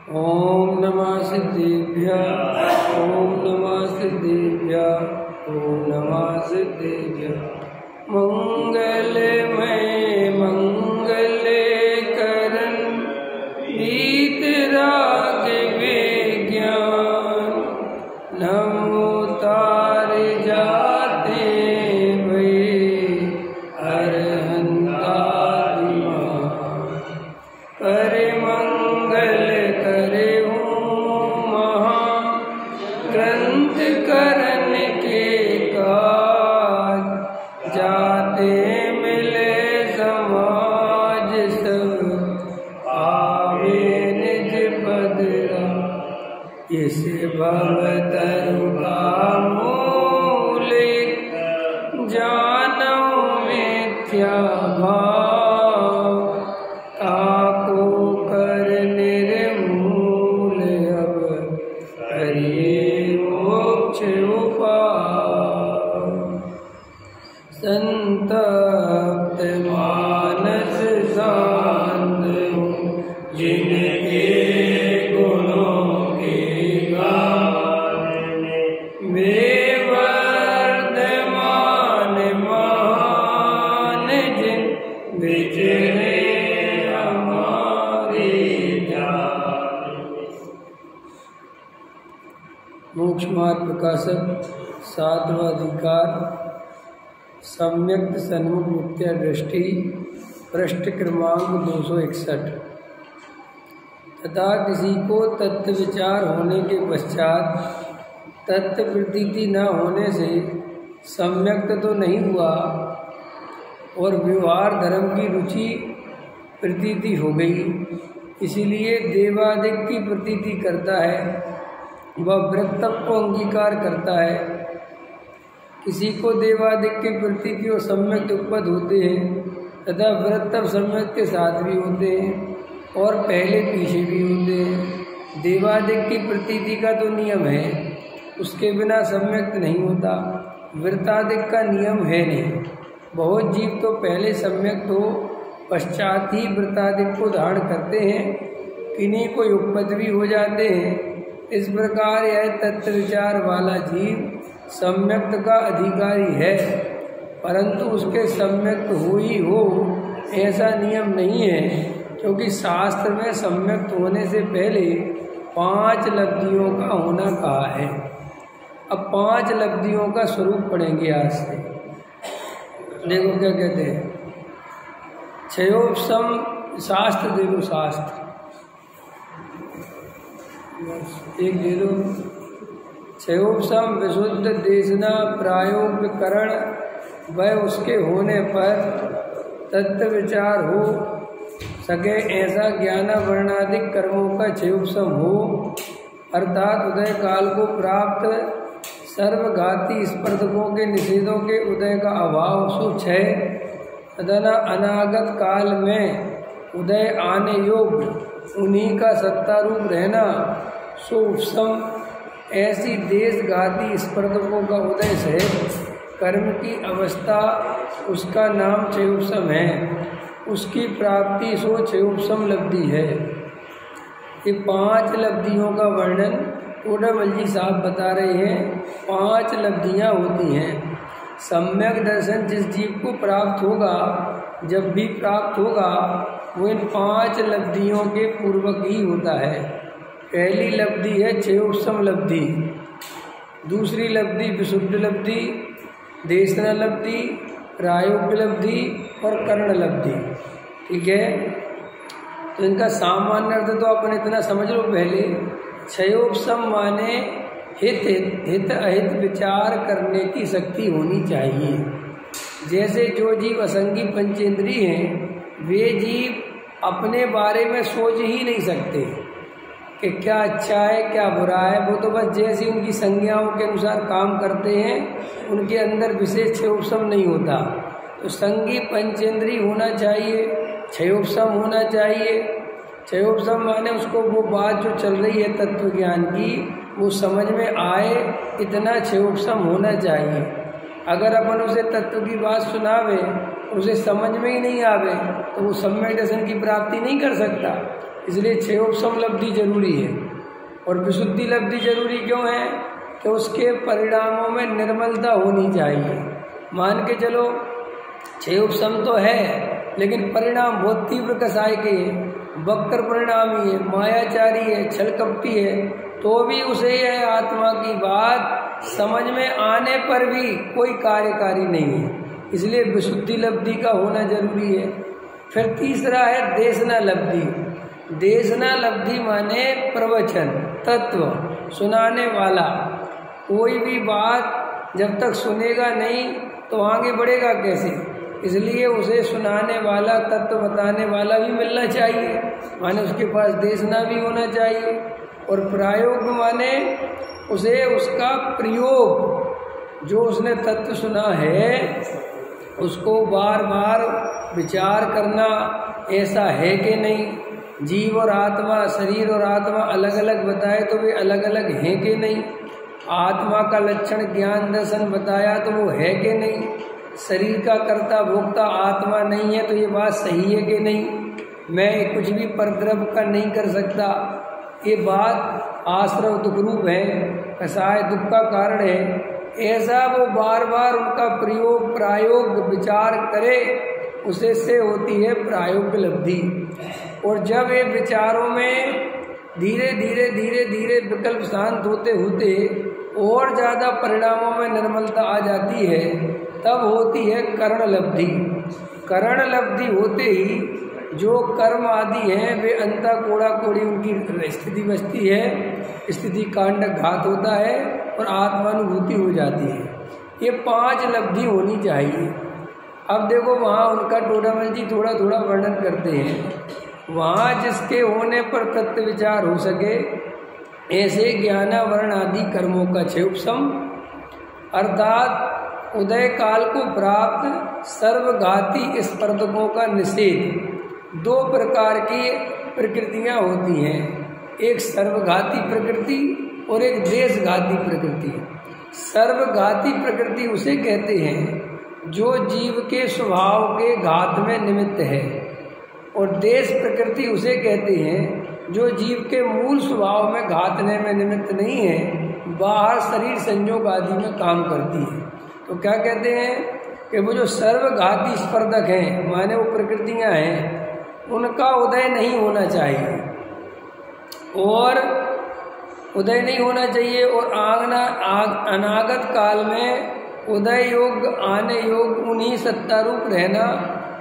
ओम नमः सिद्धेभ्यः, ओम नमः सिद्धेभ्यः, ओम नमः सिद्धेभ्यः। मंगलमय मंगले करन वीतराग विज्ञान, नमो तार जाते वे अरहंतादिमान। पर मंगल करे महा ग्रंथ करन के काज, जाते मिले समाज सब आवे निज पदरा। इस भवतरु का मूल जानो मिथ्या भाव, ताको कर निर्मूल अब करिए मोक्ष उपाय। संतप्त मानस शांत हो, जिनके गुणों के गान वे वर्धमान महान, जिन विजय हमारे जान। मोक्ष मार्ग प्रकाशक सातवां अधिकार, सम्यक्त सन्मुख मिथ्या दृष्टि, पृष्ठ क्रमांक 261। तथा किसी को तत्व विचार होने के पश्चात तत्व प्रतीति न होने से सम्यक्त तो नहीं हुआ और व्यवहार धर्म की रुचि प्रतीति हो गई, इसीलिए देवादिक की प्रतीति करता है, वह वृत्तव को अंगीकार करता है। किसी को देवादिक की प्रतीति और सम्यक उपपद होते हैं तथा वृत्तव सम्यक के साथ भी होते हैं और पहले पीछे भी होते हैं। देवादिक की प्रतीति का तो नियम है, उसके बिना सम्यक नहीं होता। वृत्तादिक का नियम है नहीं। बहुत जीव तो पहले सम्यक हो पश्चात ही वृत्तादिक को धारण करते हैं, किन्हीं को उपपद भी हो जाते हैं। इस प्रकार यह तत्व विचार वाला जीव सम्यक्त का अधिकारी है, परंतु उसके सम्यक्त हो ही हो ऐसा नियम नहीं है, क्योंकि शास्त्र में सम्यक्त होने से पहले 5 लब्धियों का होना कहा है। अब 5 लब्धियों का स्वरूप पढ़ेंगे आज से। देखो क्या कहते हैं, क्षयोपशम शास्त्र दे दो, शास्त्र एक दे दो। क्षयोपशम विशुद्ध देशना प्रायोगकरण, वह उसके होने पर तत्व विचार हो सके ऐसा ज्ञान वर्णाधिक कर्मों का क्षयोपशम हो, अर्थात उदय काल को प्राप्त सर्वघाती स्पर्धकों के निषेधों के उदय का अभाव सो क्षय, तथा अनागत काल में उदय आने योग्य उन्हीं का सत्ता रूप रहना सो उपशम। ऐसी देशघाती स्पर्धकों का उदय से कर्म की अवस्था, उसका नाम क्षयोपशम है, उसकी प्राप्ति सो क्षयोपशम लब्धि है। ये 5 लब्धियों का वर्णन टोडामल जी साहब बता रहे हैं। 5 लब्धियां होती हैं। सम्यक दर्शन जिस जीव को प्राप्त होगा, जब भी प्राप्त होगा, वो इन 5 लब्धियों के पूर्वक ही होता है। पहली लब्धि है क्षयोपशम लब्धि, दूसरी लब्धि विशुद्ध लब्धि, देशना लब्धि, प्रायोग्य लब्धि और कर्ण लब्धि। ठीक है, तो इनका सामान्य अर्थ तो अपन इतना समझ लो पहले। क्षयोपशम माने हित अहित विचार करने की शक्ति होनी चाहिए। जैसे जो जीव असंगी पंचेंद्रिय हैं, वे जीव अपने बारे में सोच ही नहीं सकते कि क्या अच्छा है क्या बुरा है। वो तो बस जैसी उनकी संज्ञाओं के अनुसार काम करते हैं, उनके अंदर विशेष क्षयोपशम नहीं होता। तो संगी पंचेंद्रिय होना चाहिए, क्षयोपशम होना चाहिए। क्षयोपशम माने उसको वो बात जो चल रही है तत्व ज्ञान की, वो समझ में आए, इतना क्षयोपशम होना चाहिए। अगर अपन उसे तत्व की बात सुनावे, उसे समझ में ही नहीं आवे, तो वो सम्यक दर्शन की प्राप्ति नहीं कर सकता। इसलिए क्षयोपशम लब्धि जरूरी है। और विशुद्धि लब्धि जरूरी क्यों है कि उसके परिणामों में निर्मलता होनी चाहिए। मान के चलो क्षयोपशम तो है, लेकिन परिणाम बहुत तीव्र कसाय के हैं, बक्कर परिणामी है, मायाचारी है, छलकपटी है, तो भी उसे यह आत्मा की बात समझ में आने पर भी कोई कार्यकारी नहीं है। इसलिए विशुद्धि लब्धि का होना जरूरी है। फिर तीसरा है देशना लब्धि। देशना लब्धि माने प्रवचन, तत्व सुनाने वाला। कोई भी बात जब तक सुनेगा नहीं तो आगे बढ़ेगा कैसे? इसलिए उसे सुनाने वाला, तत्व बताने वाला भी मिलना चाहिए, माने उसके पास देशना भी होना चाहिए। और प्रायोग माने उसे उसका प्रयोग, जो उसने तत्व सुना है उसको बार बार विचार करना, ऐसा है कि नहीं, जीव और आत्मा, शरीर और आत्मा अलग अलग बताए तो वे अलग अलग हैं कि नहीं, आत्मा का लक्षण ज्ञान दर्शन बताया तो वो है कि नहीं, शरीर का कर्ता भोक्ता आत्मा नहीं है तो ये बात सही है कि नहीं, मैं कुछ भी परद्रव का नहीं कर सकता, ये बात आश्रव दुख रूप है, कसाय दुख का कारण है, ऐसा वो बार बार उनका प्रयोग प्रायोग विचार करे, उसे से होती है प्रायोग लब्धि। और जब ये विचारों में धीरे धीरे धीरे धीरे विकल्प शांत होते होते और ज़्यादा परिणामों में निर्मलता आ जाती है, तब होती है करण लब्धि। करण लब्धि होते ही जो कर्म आदि हैं वे अंता कोड़ा कोड़ी उनकी स्थिति बचती है, स्थिति कांड घात होता है और आत्मानुभूति हो जाती है। ये 5 लब्धि होनी चाहिए। अब देखो वहाँ उनका टोडामल जी थोड़ा थोड़ा वर्णन करते हैं। वहाँ जिसके होने पर तत्व विचार हो सके, ऐसे ज्ञानावरण आदि कर्मों का क्षयोपशम अर्थात उदय काल को प्राप्त सर्वघाती स्पर्धकों का निषेध। 2 प्रकार की प्रकृतियां होती हैं, एक सर्वघाती प्रकृति और एक देशघाती प्रकृति। सर्वघाती प्रकृति उसे कहते हैं जो जीव के स्वभाव के घात में निमित्त है, और देश प्रकृति उसे कहते हैं जो जीव के मूल स्वभाव में घातने में निमित्त नहीं है, बाहर शरीर संयोग आदि में काम करती है। तो क्या कहते हैं कि वो जो सर्वघाती स्पर्धक हैं, माने वो प्रकृतियां हैं, उनका उदय नहीं होना चाहिए, और उदय नहीं होना चाहिए। और अनागत काल में उदय योग आने योग उन्हीं सत्तारूप रहना,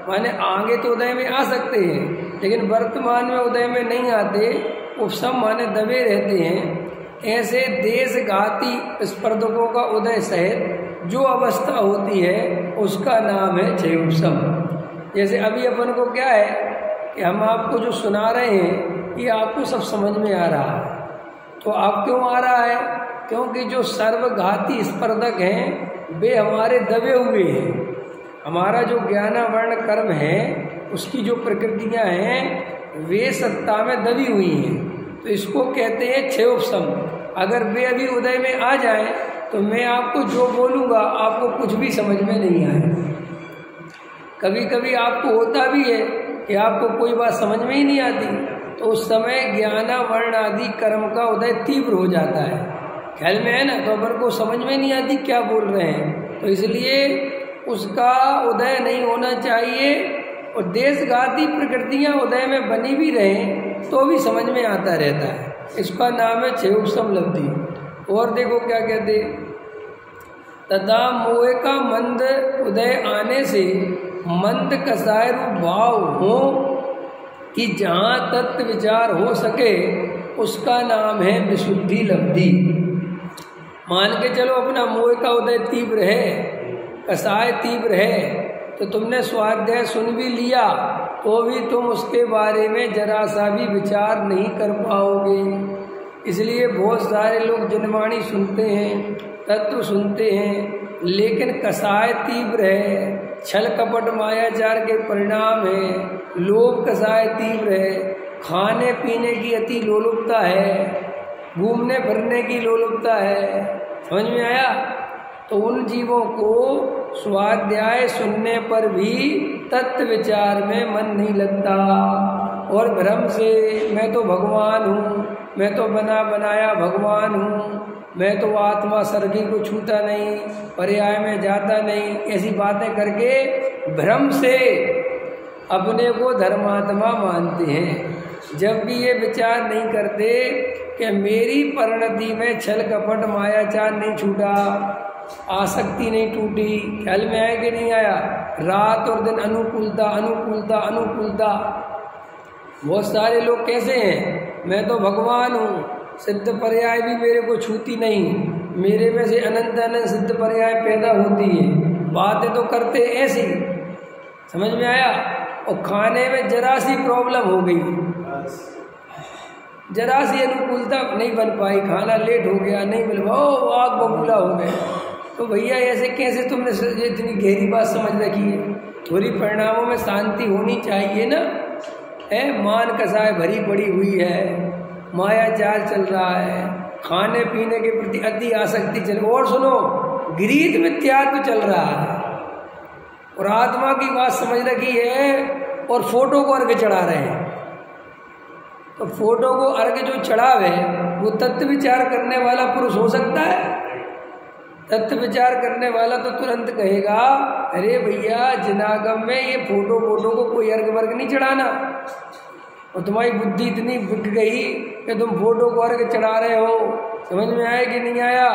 माने आगे तो उदय में आ सकते हैं लेकिन वर्तमान में उदय में नहीं आते, उपशम माने दबे रहते हैं। ऐसे देशघाती स्पर्धकों का उदय सहित जो अवस्था होती है उसका नाम है क्षयोपशम। जैसे अभी अपन को क्या है कि हम आपको जो सुना रहे हैं ये आपको सब समझ में आ रहा है। तो आप क्यों आ रहा है? क्योंकि जो सर्वघाती स्पर्धक हैं वे हमारे दबे हुए हैं। हमारा जो ज्ञानावर्ण कर्म है उसकी जो प्रकृतियां हैं वे सत्ता में दबी हुई हैं, तो इसको कहते हैं क्षयोपशम। अगर वे अभी उदय में आ जाएं तो मैं आपको जो बोलूँगा आपको कुछ भी समझ में नहीं आएगा। कभी कभी आपको होता भी है कि आपको कोई बात समझ में ही नहीं आती, तो उस समय ज्ञानावर्ण आदि कर्म का उदय तीव्र हो जाता है, ख्याल में है ना, तो अपन को समझ में नहीं आती क्या बोल रहे हैं, तो इसलिए उसका उदय नहीं होना चाहिए। और देशघाती प्रकृतियां उदय में बनी भी रहें तो भी समझ में आता रहता है, इसका नाम है क्षयोपशम लब्धि। और देखो क्या कहते, तथा मोह का मंद उदय आने से मंद कसाय रूप भाव हो कि जहाँ तत्व विचार हो सके उसका नाम है विशुद्धि लब्धि। मान के चलो अपना मोह का उदय तीव्र है, कसाय तीव्र है, तो तुमने स्वाध्याय सुन भी लिया तो भी तुम उसके बारे में जरा सा भी विचार नहीं कर पाओगे। इसलिए बहुत सारे लोग जनवाणी सुनते हैं, तत्व सुनते हैं, लेकिन कसाय तीव्र है, छल कपट मायाचार के परिणाम है, लोभ कसाय तीव्र है, खाने पीने की अति लोलुपता है, घूमने फिरने की लोलुपता है। समझ में आया? तो उन जीवों को स्वाध्याय सुनने पर भी तत्व विचार में मन नहीं लगता। और भ्रम से मैं तो भगवान हूँ, मैं तो बना बनाया भगवान हूँ, मैं तो आत्मा सर्गी को छूता नहीं, पर्याय में जाता नहीं, ऐसी बातें करके भ्रम से अपने को धर्मात्मा मानते हैं। जबकि ये विचार नहीं करते कि मेरी परिणति में छल कपट मायाचार नहीं छूटा, आसक्ति नहीं टूटी। ख्याल में आया कि नहीं आया? रात और दिन अनुकूलता अनुकूलता अनुकूलता। बहुत सारे लोग कैसे हैं, मैं तो भगवान हूँ, सिद्ध पर्याय भी मेरे को छूती नहीं, मेरे में से अनंत अनंत सिद्ध पर्याय पैदा होती है, बातें तो करते ऐसी। समझ में आया? और खाने में जरा सी प्रॉब्लम हो गई, जरा सी अनुकूलता नहीं बन पाई, खाना लेट हो गया, नहीं मिल पाया, आग बबूला हो गए, तो भैया ऐसे कैसे तुमने इतनी गहरी बात समझ रखी है? थोड़ी परिणामों में शांति होनी चाहिए ना। है मान कसाय भरी पड़ी हुई है, मायाचार चल रहा है, खाने पीने के प्रति अति आसक्ति चल, और सुनो गृहीत मिथ्यात्व चल रहा है, और आत्मा की बात समझ रखी है, और फोटो को अर्घ चढ़ा रहे हैं। तो फोटो को अर्घ जो चढ़ावे वो तत्व विचार करने वाला पुरुष हो सकता है? तत्व विचार करने वाला तो तुरंत कहेगा, अरे भैया जनागम में ये फोटो को कोई अर्घ वर्ग नहीं चढ़ाना, और तुम्हारी बुद्धि इतनी बिक गई कि तुम फोटो को अर्घ चढ़ा रहे हो। समझ में आया कि नहीं आया?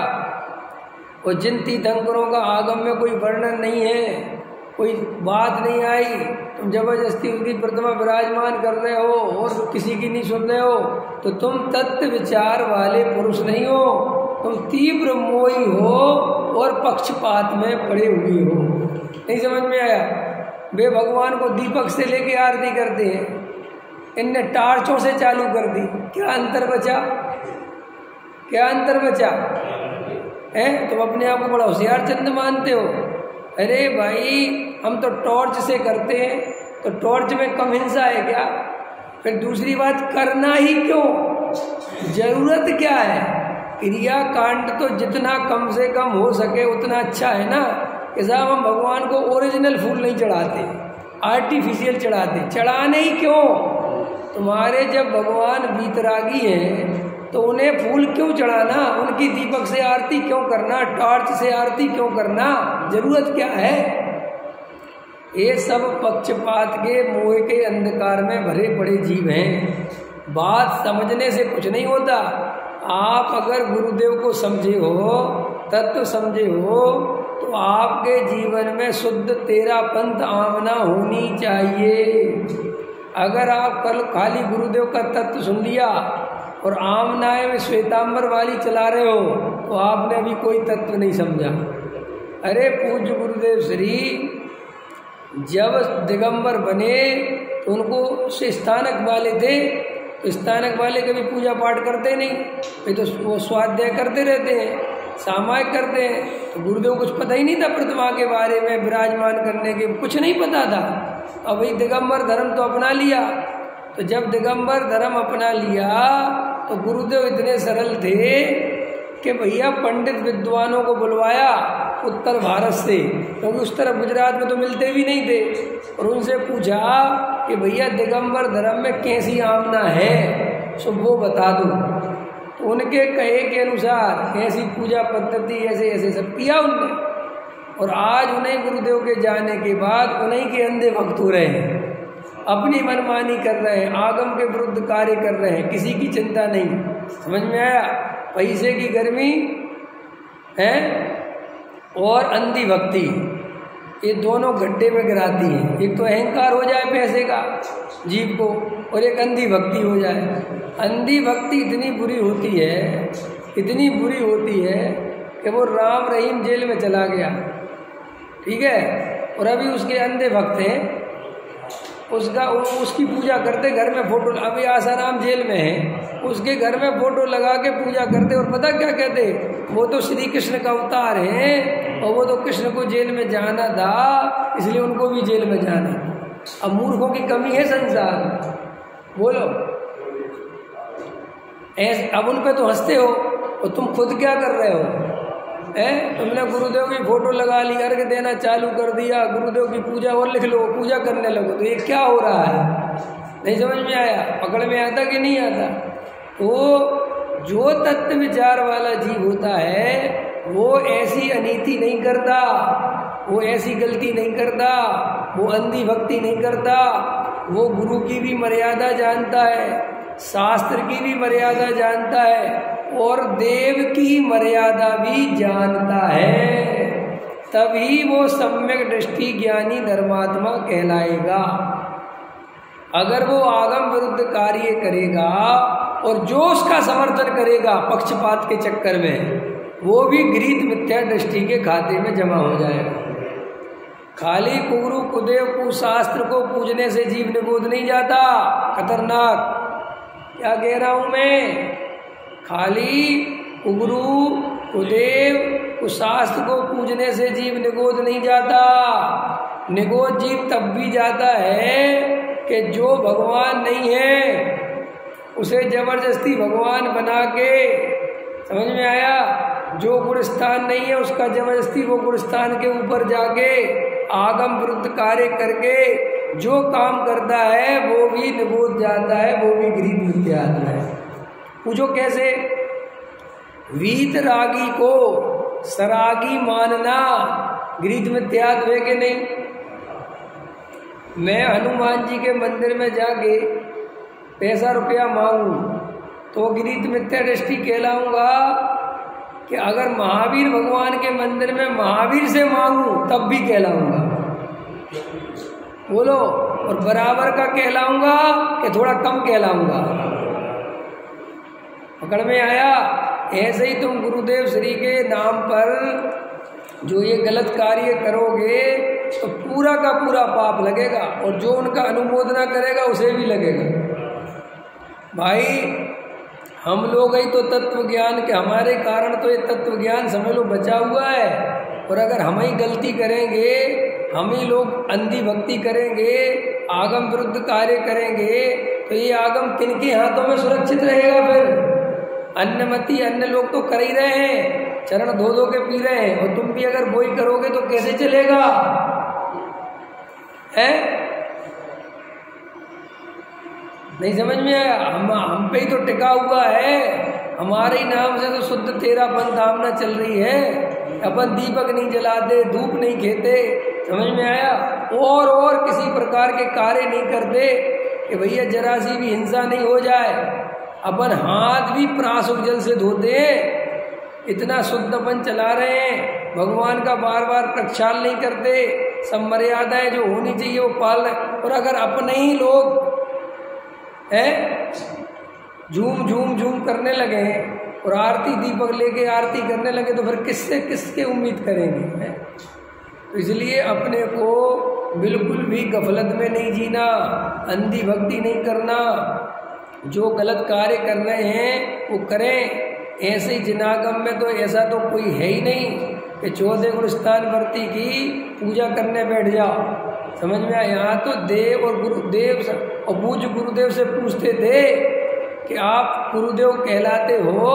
और जिन तीर्थंकरों का आगम में कोई वर्णन नहीं है, कोई बात नहीं आई, तुम जबरदस्ती उसकी प्रतिमा विराजमान कर रहे हो और किसी की नहीं सुन रहे हो, तो तुम तत्व विचार वाले पुरुष नहीं हो, तुम तीव्र मोही हो और पक्षपात में पड़े हुए हो। नहीं समझ में आया? वे भगवान को दीपक से लेके आरती करते हैं, इनने टार्चों से चालू कर दी। क्या अंतर बचा? क्या अंतर बचा है? तुम अपने आप को बड़ा होशियार चंद मानते हो। अरे भाई हम तो टॉर्च से करते हैं, तो टॉर्च में कम हिंसा है क्या? फिर दूसरी बात, करना ही क्यों? जरूरत क्या है? क्रिया कांड तो जितना कम से कम हो सके उतना अच्छा है ना। कि साहब हम भगवान को ओरिजिनल फूल नहीं चढ़ाते, आर्टिफिशियल चढ़ाते। चढ़ाने ही क्यों? तुम्हारे जब भगवान वीतरागी हैं तो उन्हें फूल क्यों चढ़ाना? उनकी दीपक से आरती क्यों करना? टॉर्च से आरती क्यों करना? जरूरत क्या है? ये सब पक्षपात के मोह के अंधकार में भरे पड़े जीव हैं। बात समझने से कुछ नहीं होता। आप अगर गुरुदेव को समझे हो, तत्व समझे हो, तो आपके जीवन में शुद्ध तेरा पंथ आमना होनी चाहिए। अगर आप कल खाली गुरुदेव का तत्व सुन लिया और आमनाएं में श्वेतांबर वाली चला रहे हो, तो आपने अभी कोई तत्व नहीं समझा। अरे पूज्य गुरुदेव श्री जब दिगंबर बने तो उनको से स्थानक वाले थे, तो स्थानक वाले कभी पूजा पाठ करते नहीं, वे तो वो स्वाध्याय करते रहते हैं, सामायिक करते हैं। तो गुरुदेव कुछ पता ही नहीं था प्रतिमा के बारे में, विराजमान करने के कुछ नहीं पता था। अब वही दिगंबर धर्म तो अपना लिया। तो जब दिगंबर धर्म अपना लिया तो गुरुदेव इतने सरल थे कि भैया पंडित विद्वानों को बुलवाया उत्तर भारत से, क्योंकि उस तरफ गुजरात में तो मिलते भी नहीं थे, और उनसे पूछा कि भैया दिगंबर धर्म में कैसी आमना है, सो वो बता दो। तो उनके कहे के अनुसार ऐसी पूजा पद्धति ऐसे ऐसे सब किया उनने, और आज उन्हें गुरुदेव के जाने के बाद उन्हीं के अंधे भक्त हो रहे हैं, अपनी मनमानी कर रहे हैं, आगम के विरुद्ध कार्य कर रहे हैं, किसी की चिंता नहीं। समझ में आया? पैसे की गर्मी है और अंधी भक्ति, ये दोनों गड्ढे में गिराती हैं। एक तो अहंकार हो जाए पैसे का जीव को, और एक अंधी भक्ति हो जाए। अंधी भक्ति इतनी बुरी होती है, इतनी बुरी होती है कि वो राम रहीम जेल में चला गया, ठीक है, और अभी उसके अंधे भक्त हैं, उसकी पूजा करते, घर में फोटो, अभी आसाराम जेल में है, उसके घर में फोटो लगा के पूजा करते, और पता क्या कहते, वो तो श्री कृष्ण का अवतार है, और वो तो कृष्ण को जेल में जाना था, इसलिए उनको भी जेल में जाना। अब मूर्खों की कमी है संसार, बोलो ऐसे। अब उन पे तो हंसते हो, और तुम खुद क्या कर रहे हो? तुमने गुरुदेव की फोटो लगा ली, अर्घ देना चालू कर दिया, गुरुदेव की पूजा और लिख लो, पूजा करने लगो, तो ये क्या हो रहा है? नहीं समझ में आया? पकड़ में आता कि नहीं आता? तो जो तत्व विचार वाला जीव होता है वो ऐसी अनीति नहीं करता, वो ऐसी गलती नहीं करता, वो अंधी भक्ति नहीं करता, वो गुरु की भी मर्यादा जानता है, शास्त्र की भी मर्यादा जानता है और देव की मर्यादा भी जानता है। तभी वो सम्यक दृष्टि ज्ञानी धर्मात्मा कहलाएगा। अगर वो आगम विरुद्ध कार्य करेगा और जो उसका समर्थन करेगा पक्षपात के चक्कर में, वो भी गृहीत मिथ्या दृष्टि के खाते में जमा हो जाएगा। खाली कुगुरु कुदेव कुशास्त्र को पूजने से जीव निबोध नहीं जाता। खतरनाक क्या कह रहा हूं मैं? खाली कुगुरु कुदेव कुशास्त्र को पूजने से जीव निगोद नहीं जाता। निगोद जीव तब भी जाता है कि जो भगवान नहीं है उसे जबरदस्ती भगवान बना के, समझ में आया? जो गुणस्थान नहीं है उसका जबरदस्ती वो गुणस्थान के ऊपर जाके आगम विरुद्ध कार्य करके जो काम करता है वो भी निबोध जाता है, वो भी गृहीत मिथ्यात्व है। पूछो कैसे? वीतरागी को सरागी मानना गृहीत मिथ्यात्व है कि नहीं? मैं हनुमान जी के मंदिर में जाके पैसा रुपया मांगू तो गृहीत मिथ्या दृष्टि कहलाऊंगा कि अगर महावीर भगवान के मंदिर में महावीर से मांगू तब भी कहलाऊंगा? बोलो। और बराबर का कहलाऊंगा कि थोड़ा कम कहलाऊंगा? पकड़ में आया? ऐसे ही तुम गुरुदेव श्री के नाम पर जो ये गलत कार्य करोगे तो पूरा का पूरा पाप लगेगा और जो उनका अनुमोदना करेगा उसे भी लगेगा। भाई हम लोग ही तो तत्व ज्ञान के, हमारे कारण तो ये तत्व ज्ञान समझ लो बचा हुआ है। और अगर हम ही गलती करेंगे, हम ही लोग अंधी भक्ति करेंगे, आगम विरुद्ध कार्य करेंगे तो ये आगम किनके हाथों में सुरक्षित रहेगा? फिर अन्नमति अन्य लोग तो कर ही रहे हैं, चरण धो धो के पी रहे हैं, और तुम भी अगर वही करोगे तो कैसे चलेगा? है नहीं समझ में आया? हम पे ही तो टिका हुआ है, हमारे ही नाम से तो शुद्ध तेरा पंथामना चल रही है। अपन दीपक नहीं जलाते, धूप नहीं खेते, समझ में आया? और किसी प्रकार के कार्य नहीं करते कि भैया जरा सी भी हिंसा नहीं हो जाए। अपन हाथ भी प्राशुक जल से धोते हैं, इतना शुद्ध अपन चला रहे हैं। भगवान का बार बार प्रक्षाल नहीं करते, सब मर्यादाएं जो होनी चाहिए वो पाल रहे। और अगर अपने ही लोग झूम झूम झूम करने लगे और आरती दीपक लेके आरती करने लगे तो फिर किसके उम्मीद करेंगे? तो इसलिए अपने को बिल्कुल भी गफलत में नहीं जीना, अंधी भक्ति नहीं करना। जो गलत कार्य कर रहे हैं वो करें। ऐसे ही जिनागम में तो ऐसा तो कोई है ही नहीं कि 14 गुरुस्थान वर्ती की पूजा करने बैठ जाओ। समझ में आया? यहाँ तो देव और गुरुदेव और पूज्य गुरुदेव से पूछते थे कि आप गुरुदेव कहलाते हो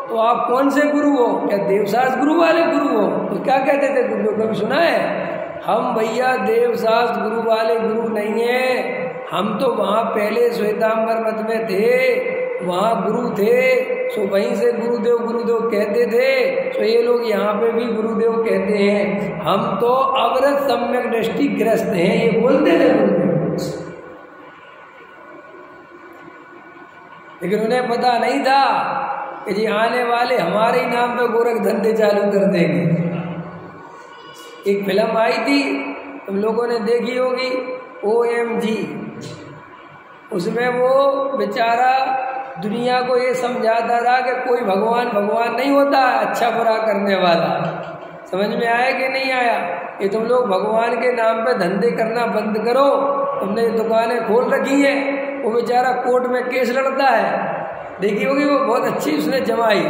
तो आप कौन से गुरु हो? क्या देवशास्त्र गुरु वाले गुरु हो? तो क्या कहते थे गुरुदेव? कभी सुना है? हम भैया देवशास्त्र गुरु वाले गुरु नहीं है, हम तो वहाँ पहले श्वेतांबर मत में थे, वहाँ गुरु थे, सो वहीं से गुरुदेव गुरुदेव कहते थे। सो ये लोग यहाँ पे भी गुरुदेव कहते हैं। हम तो अवरत सम्यक दृष्टि ग्रस्त हैं, ये बोलते थे गुरुदेव। लेकिन उन्हें पता नहीं था कि जी आने वाले हमारे ही नाम पे गोरख धंधे चालू कर देंगे। एक फिल्म आई थी, तुम लोगों ने देखी होगी, OMG। उसमें वो बेचारा दुनिया को ये समझाता था कि कोई भगवान नहीं होता, अच्छा बुरा करने वाला। समझ में आया कि नहीं आया? ये तुम लोग भगवान के नाम पे धंधे करना बंद करो। तुमने दुकानें खोल रखी हैं, वो बेचारा कोर्ट में केस लड़ता है, देखी होगी वो, बहुत अच्छी उसने जमाई,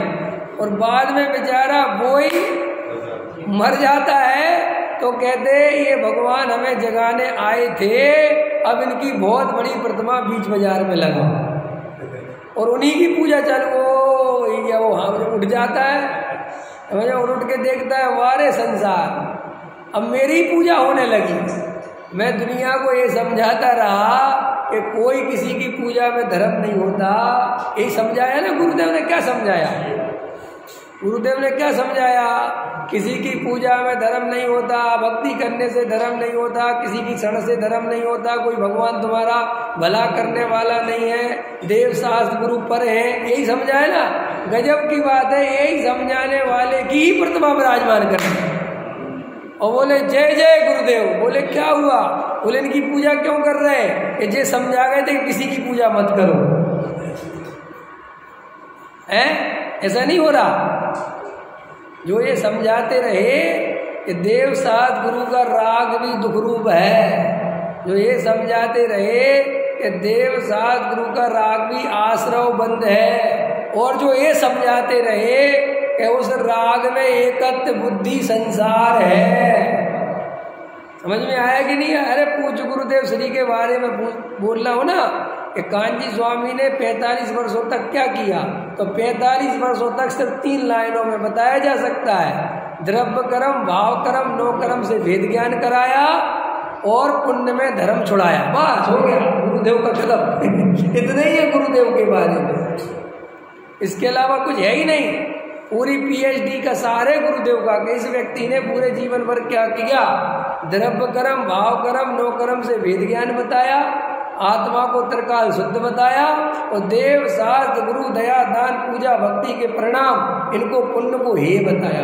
और बाद में बेचारा वो ही मर जाता है। तो कहते ये भगवान हमें जगाने आए थे, अब इनकी बहुत बड़ी प्रतिमा बीच बाजार में लगा और उन्हीं की पूजा चालू हो या वो हम उठ जाता है, और उठ के देखता है वारे संसार अब मेरी पूजा होने लगी। मैं दुनिया को ये समझाता रहा कि कोई किसी की पूजा में धर्म नहीं होता। यही समझाया ना गुरुदेव ने। क्या समझाया गुरुदेव ने? क्या समझाया? किसी की पूजा में धर्म नहीं होता, भक्ति करने से धर्म नहीं होता, किसी की क्षण से धर्म नहीं होता, कोई भगवान तुम्हारा भला करने वाला नहीं है, देव शास्त्र गुरु पर है। यही समझाया ना। गजब की बात है, यही समझाने वाले की ही प्रतिमा विराजमान करनी। और बोले जय जय गुरुदेव। बोले क्या हुआ? बोले इनकी पूजा क्यों कर रहे हैं? कि जे समझा गए थे किसी की पूजा मत करो। है ऐसा नहीं हो रहा। जो ये समझाते रहे कि देव सात गुरु का राग भी दुख रूप है, जो ये समझाते रहे कि देव सात गुरु का राग भी आश्रव बंद है, और जो ये समझाते रहे कि उस राग में एकत्व बुद्धि संसार है। समझ में आया कि नहीं? अरे पूज्य गुरुदेव श्री के बारे में बोल रहा हो ना कि कांजी स्वामी ने 45 वर्षों तक क्या किया, तो 45 वर्षों तक सिर्फ 3 लाइनों में बताया जा सकता है। द्रव्य कर्म, भाव कर्म, नो कर्म से भेद ज्ञान कराया और पुण्य में धर्म छुड़ाया। बस हो गया गुरुदेव का खत्म। इतना ही है गुरुदेव के बारे में, इसके अलावा कुछ है ही नहीं। पूरी PhD का सारे गुरुदेव का कि इस व्यक्ति ने पूरे जीवन भर क्या किया। द्रव्य कर्म, भाव कर्म, नो कर्म से भेद ज्ञान बताया, आत्मा को त्रिकाल शुद्ध बताया, और देव शास्त्र गुरु दया दान पूजा भक्ति के परिणाम, इनको पुण्य को हे बताया।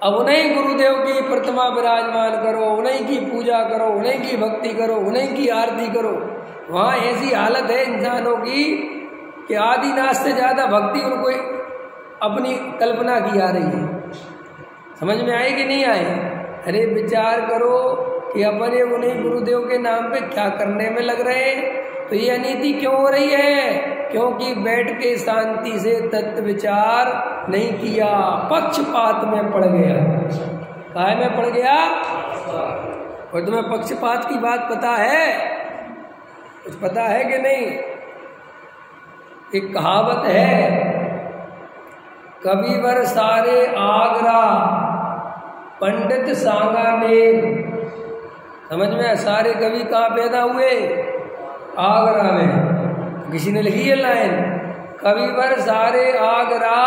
अब उन्हीं गुरुदेव की प्रतिमा विराजमान करो, उन्हीं की पूजा करो, उन्हीं की भक्ति करो, उन्हीं की आरती करो। वहाँ ऐसी हालत है इंसानों की कि आदिनाथ से ज़्यादा भक्ति उनको अपनी कल्पना की आ रही है। समझ में आए कि नहीं आए? अरे विचार करो कि अपने उन्हीं गुरुदेव के नाम पे क्या करने में लग रहे हैं। तो ये अनीति क्यों हो रही है? क्योंकि बैठ के शांति से तत्व विचार नहीं किया, पक्षपात में पड़ गया। काय में पड़ गया? और तुम्हें पक्षपात की बात पता है? कुछ पता है कि नहीं? एक कहावत है, कविवर सारे आगरा पंडित सांगानेर। समझ में? सारे कवि कहाँ पैदा हुए? आगरा में। किसी ने लिखी है लाइन, कविवर सारे आगरा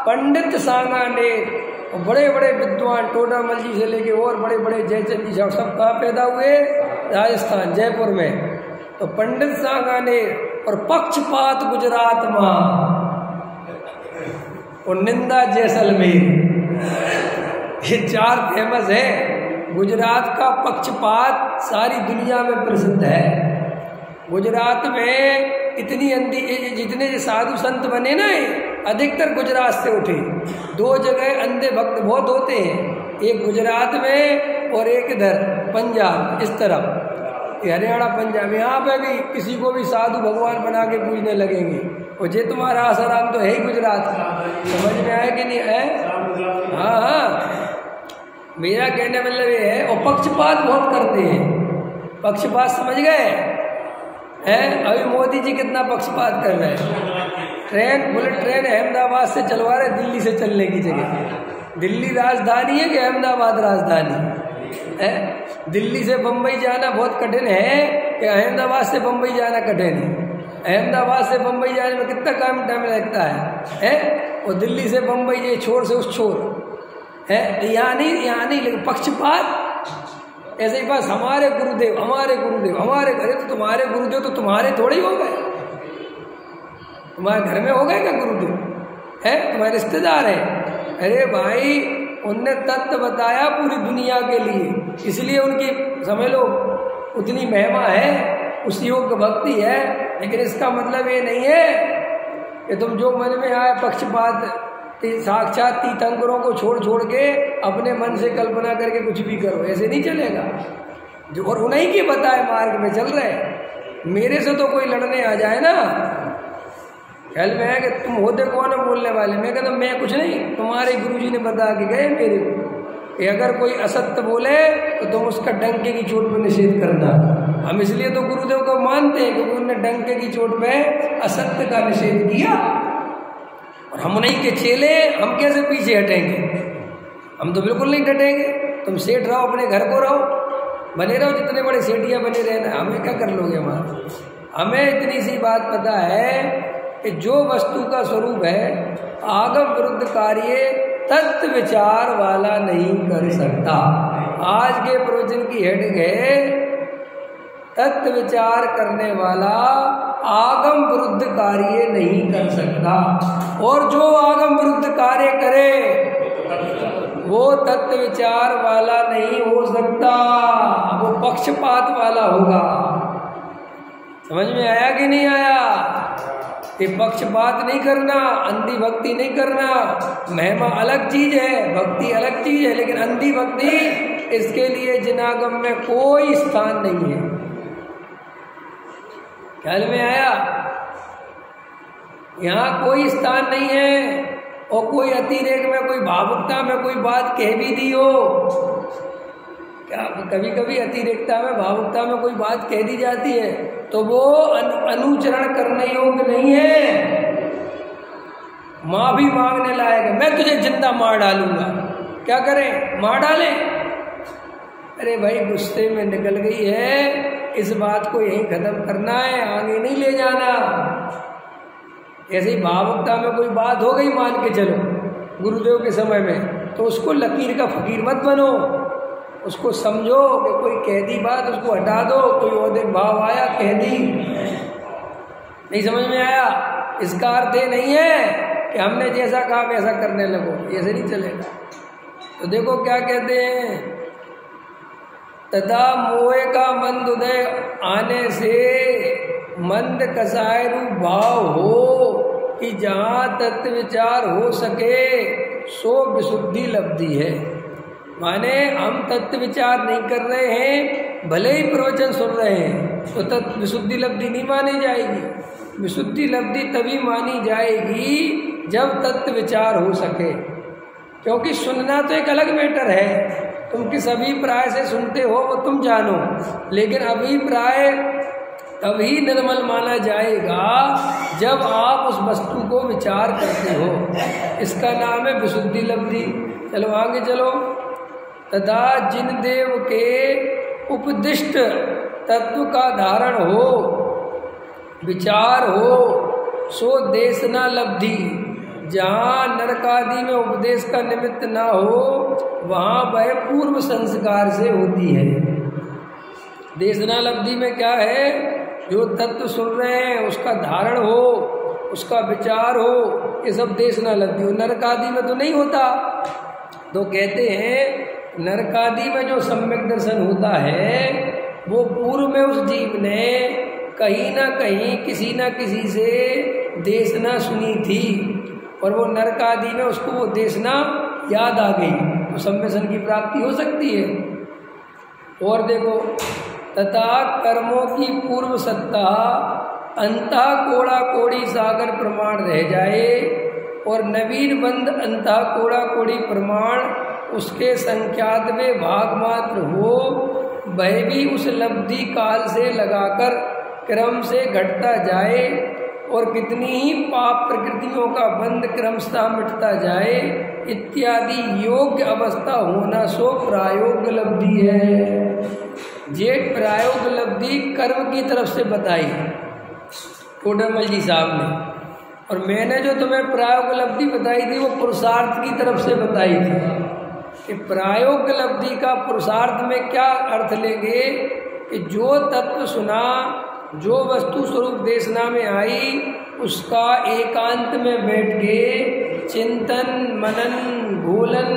पंडित सांगानेर। और बड़े बड़े विद्वान टोडामल जी से लेके और बड़े बड़े जयचंद जी सब कहाँ पैदा हुए? राजस्थान, जयपुर में। तो पंडित सांगानेर और पक्षपात गुजरात में, और निंदा जैसलमेर। ये 4 फेमस है। गुजरात का पक्षपात सारी दुनिया में प्रसिद्ध है। गुजरात में इतनी अंधी, जितने साधु संत बने ना, अधिकतर गुजरात से उठे। 2 जगह अंधे भक्त बहुत होते हैं, एक गुजरात में और एक इधर पंजाब, इस तरफ हरियाणा पंजाब। यहाँ पे भी किसी को भी साधु भगवान बना के पूजने लगेंगे। और जे तुम्हारा आसाराम तो है ही गुजरात का। समझ में आया कि नहीं है? हाँ हाँ, मेरा कहने मतलब ये है। और पक्षपात बहुत करते हैं। पक्षपात समझ गए हैं? अभी मोदी जी कितना पक्षपात कर रहे हैं। बुलेट ट्रेन अहमदाबाद से चलवा रहे दिल्ली से चलने की जगह। दिल्ली राजधानी है कि अहमदाबाद राजधानी है? दिल्ली से बम्बई जाना बहुत कठिन है कि अहमदाबाद से बम्बई जाना कठिन है? अहमदाबाद से बम्बई जाने में कितना टाइम लगता है? और दिल्ली से बम्बई ये छोर से उस छोर है। यहाँ नहीं, लेकिन पक्षपात। ऐसे ही बस हमारे गुरुदेव, हमारे गुरुदेव, हमारे घरे। तो तुम्हारे गुरुदेव तो तुम्हारे थोड़े ही हो गए। तुम्हारे घर में हो गए क्या गुरुदेव? है तुम्हारे रिश्तेदार हैं। अरे भाई, उनने तत्व बताया पूरी दुनिया के लिए, इसलिए उनकी समझ लो उतनी महिमा है, उस योग्य भक्ति है। लेकिन इसका मतलब ये नहीं है कि तुम जो मन में आए पक्षपात साक्षात तीर्थंकरों को छोड़ के अपने मन से कल्पना करके कुछ भी करो। ऐसे नहीं चलेगा। जो और उन्हीं के बताए मार्ग में चल रहे। मेरे से तो कोई लड़ने आ जाए ना, ख्याल में है कि तुम होते कौन हो बोलने वाले? मैं कहता मैं कुछ नहीं, तुम्हारे गुरुजी ने बता के गए मेरे को कि अगर कोई असत्य बोले तो तुम उसका डंके की चोट पर निषेध करना। हम इसलिए तो गुरुदेव को मानते हैं क्योंकि उन्होंने डंके की चोट पे असत्य का निषेध किया। और हम उन्हीं के चेले, हम कैसे पीछे हटेंगे? हम तो बिल्कुल नहीं हटेंगे। तुम सेठ रहो, अपने घर को रहो, बने रहो, जितने बड़े सेठिया बने रहना, हमें क्या कर लोगे हमारा। हमें इतनी सी बात पता है कि जो वस्तु का स्वरूप है आगम विरुद्ध कार्य तत्व विचार वाला नहीं कर सकता। आज के प्रवचन की हेडिंग है तत्व विचार करने वाला आगम विरुद्ध कार्य नहीं कर सकता, और जो आगम विरुद्ध कार्य करे वो तत्व विचार वाला नहीं हो सकता, वो पक्षपात वाला होगा। समझ में आया कि नहीं आया? ये पक्षपात नहीं करना, अंधी भक्ति नहीं करना। महिमा अलग चीज है, भक्ति अलग चीज है, लेकिन अंधी भक्ति इसके लिए जिनागम में कोई स्थान नहीं है। ख्याल में आया? यहाँ कोई स्थान नहीं है, और कोई अतिरेक में, कोई भावुकता में कोई बात कह भी दी हो, क्या कभी कभी अतिरेकता में, भावुकता में कोई बात कह दी जाती है तो वो अनुचरण करने योग्य नहीं है। माँ भी मांगने लायक है, मैं तुझे जिंदा मार डालूंगा, क्या करें? मार डालें? अरे भाई गुस्से में निकल गई है, इस बात को यहीं खत्म करना है, आगे नहीं ले जाना। ऐसे ही भावुकता में कोई बात हो गई, मान के चलो गुरुदेव के समय में, तो उसको लकीर का फकीर मत बनो, उसको समझो कि कोई कह दी बात उसको हटा दो, कोई और एक भाव आया कह दी, नहीं समझ में आया? इसका अर्थ ये नहीं है कि हमने जैसा कहा वैसा करने लगो, ऐसे नहीं चलेगा। तो देखो क्या कहते हैं, तथा मोह का मंद उदय आने से मंद कसाय रूप भाव हो कि जहाँ तत्व विचार हो सके सो विशुद्धि लब्धि है। माने हम तत्व विचार नहीं कर रहे हैं, भले ही प्रवचन सुन रहे हैं, तो तत्व विशुद्धि लब्धि नहीं मानी जाएगी। विशुद्धि लब्धि तभी मानी जाएगी जब तत्व विचार हो सके, क्योंकि सुनना तो एक अलग मैटर है, तुम किस अभिप्राय से सुनते हो वो तुम जानो, लेकिन अभिप्राय तभी निर्मल माना जाएगा जब आप उस वस्तु को विचार करते हो। इसका नाम है विशुद्धि लब्धि। चलो आगे चलो। तथा जिन देव के उपदिष्ट तत्व का धारण हो, विचार हो, सो देशना लब्धि। जहाँ नरकादि में उपदेश का निमित्त ना हो वहाँ वह पूर्व संस्कार से होती है। देशना लब्धि में क्या है? जो तत्व सुन रहे हैं उसका धारण हो, उसका विचार हो, ये सब देशना लब्धि हो। नरकादि में तो नहीं होता। तो कहते हैं नरकादि में जो सम्यक दर्शन होता है वो पूर्व में उस जीव ने कहीं ना कहीं किसी न किसी से देशना सुनी थी, और वो नरकादि में उसको वो देशना याद आ गई, तो सम्यसन की प्राप्ति हो सकती है। और देखो, तथा कर्मों की पूर्व सत्ता अंता कोड़ा कोड़ी सागर प्रमाण रह जाए, और नवीन बंद अंता कोड़ा कोड़ी प्रमाण उसके संख्यात में भाग मात्र हो, वह भी उस लब्धि काल से लगाकर क्रम से घटता जाए, और कितनी ही पाप प्रकृतियों का बंध क्रमशः मिटता जाए इत्यादि योग्य अवस्था होना सो प्रायोग लब्धि है। ये प्रायोग लब्धि कर्म की तरफ से बताई कोडमल जी साहब ने, और मैंने जो तुम्हें प्रायोग लब्धि बताई थी वो पुरुषार्थ की तरफ से बताई थी कि प्रायोग लब्धि का पुरुषार्थ में क्या अर्थ लेंगे कि जो तत्व सुना, जो वस्तु स्वरूप देशना में आई, उसका एकांत में बैठ के चिंतन मनन घोलन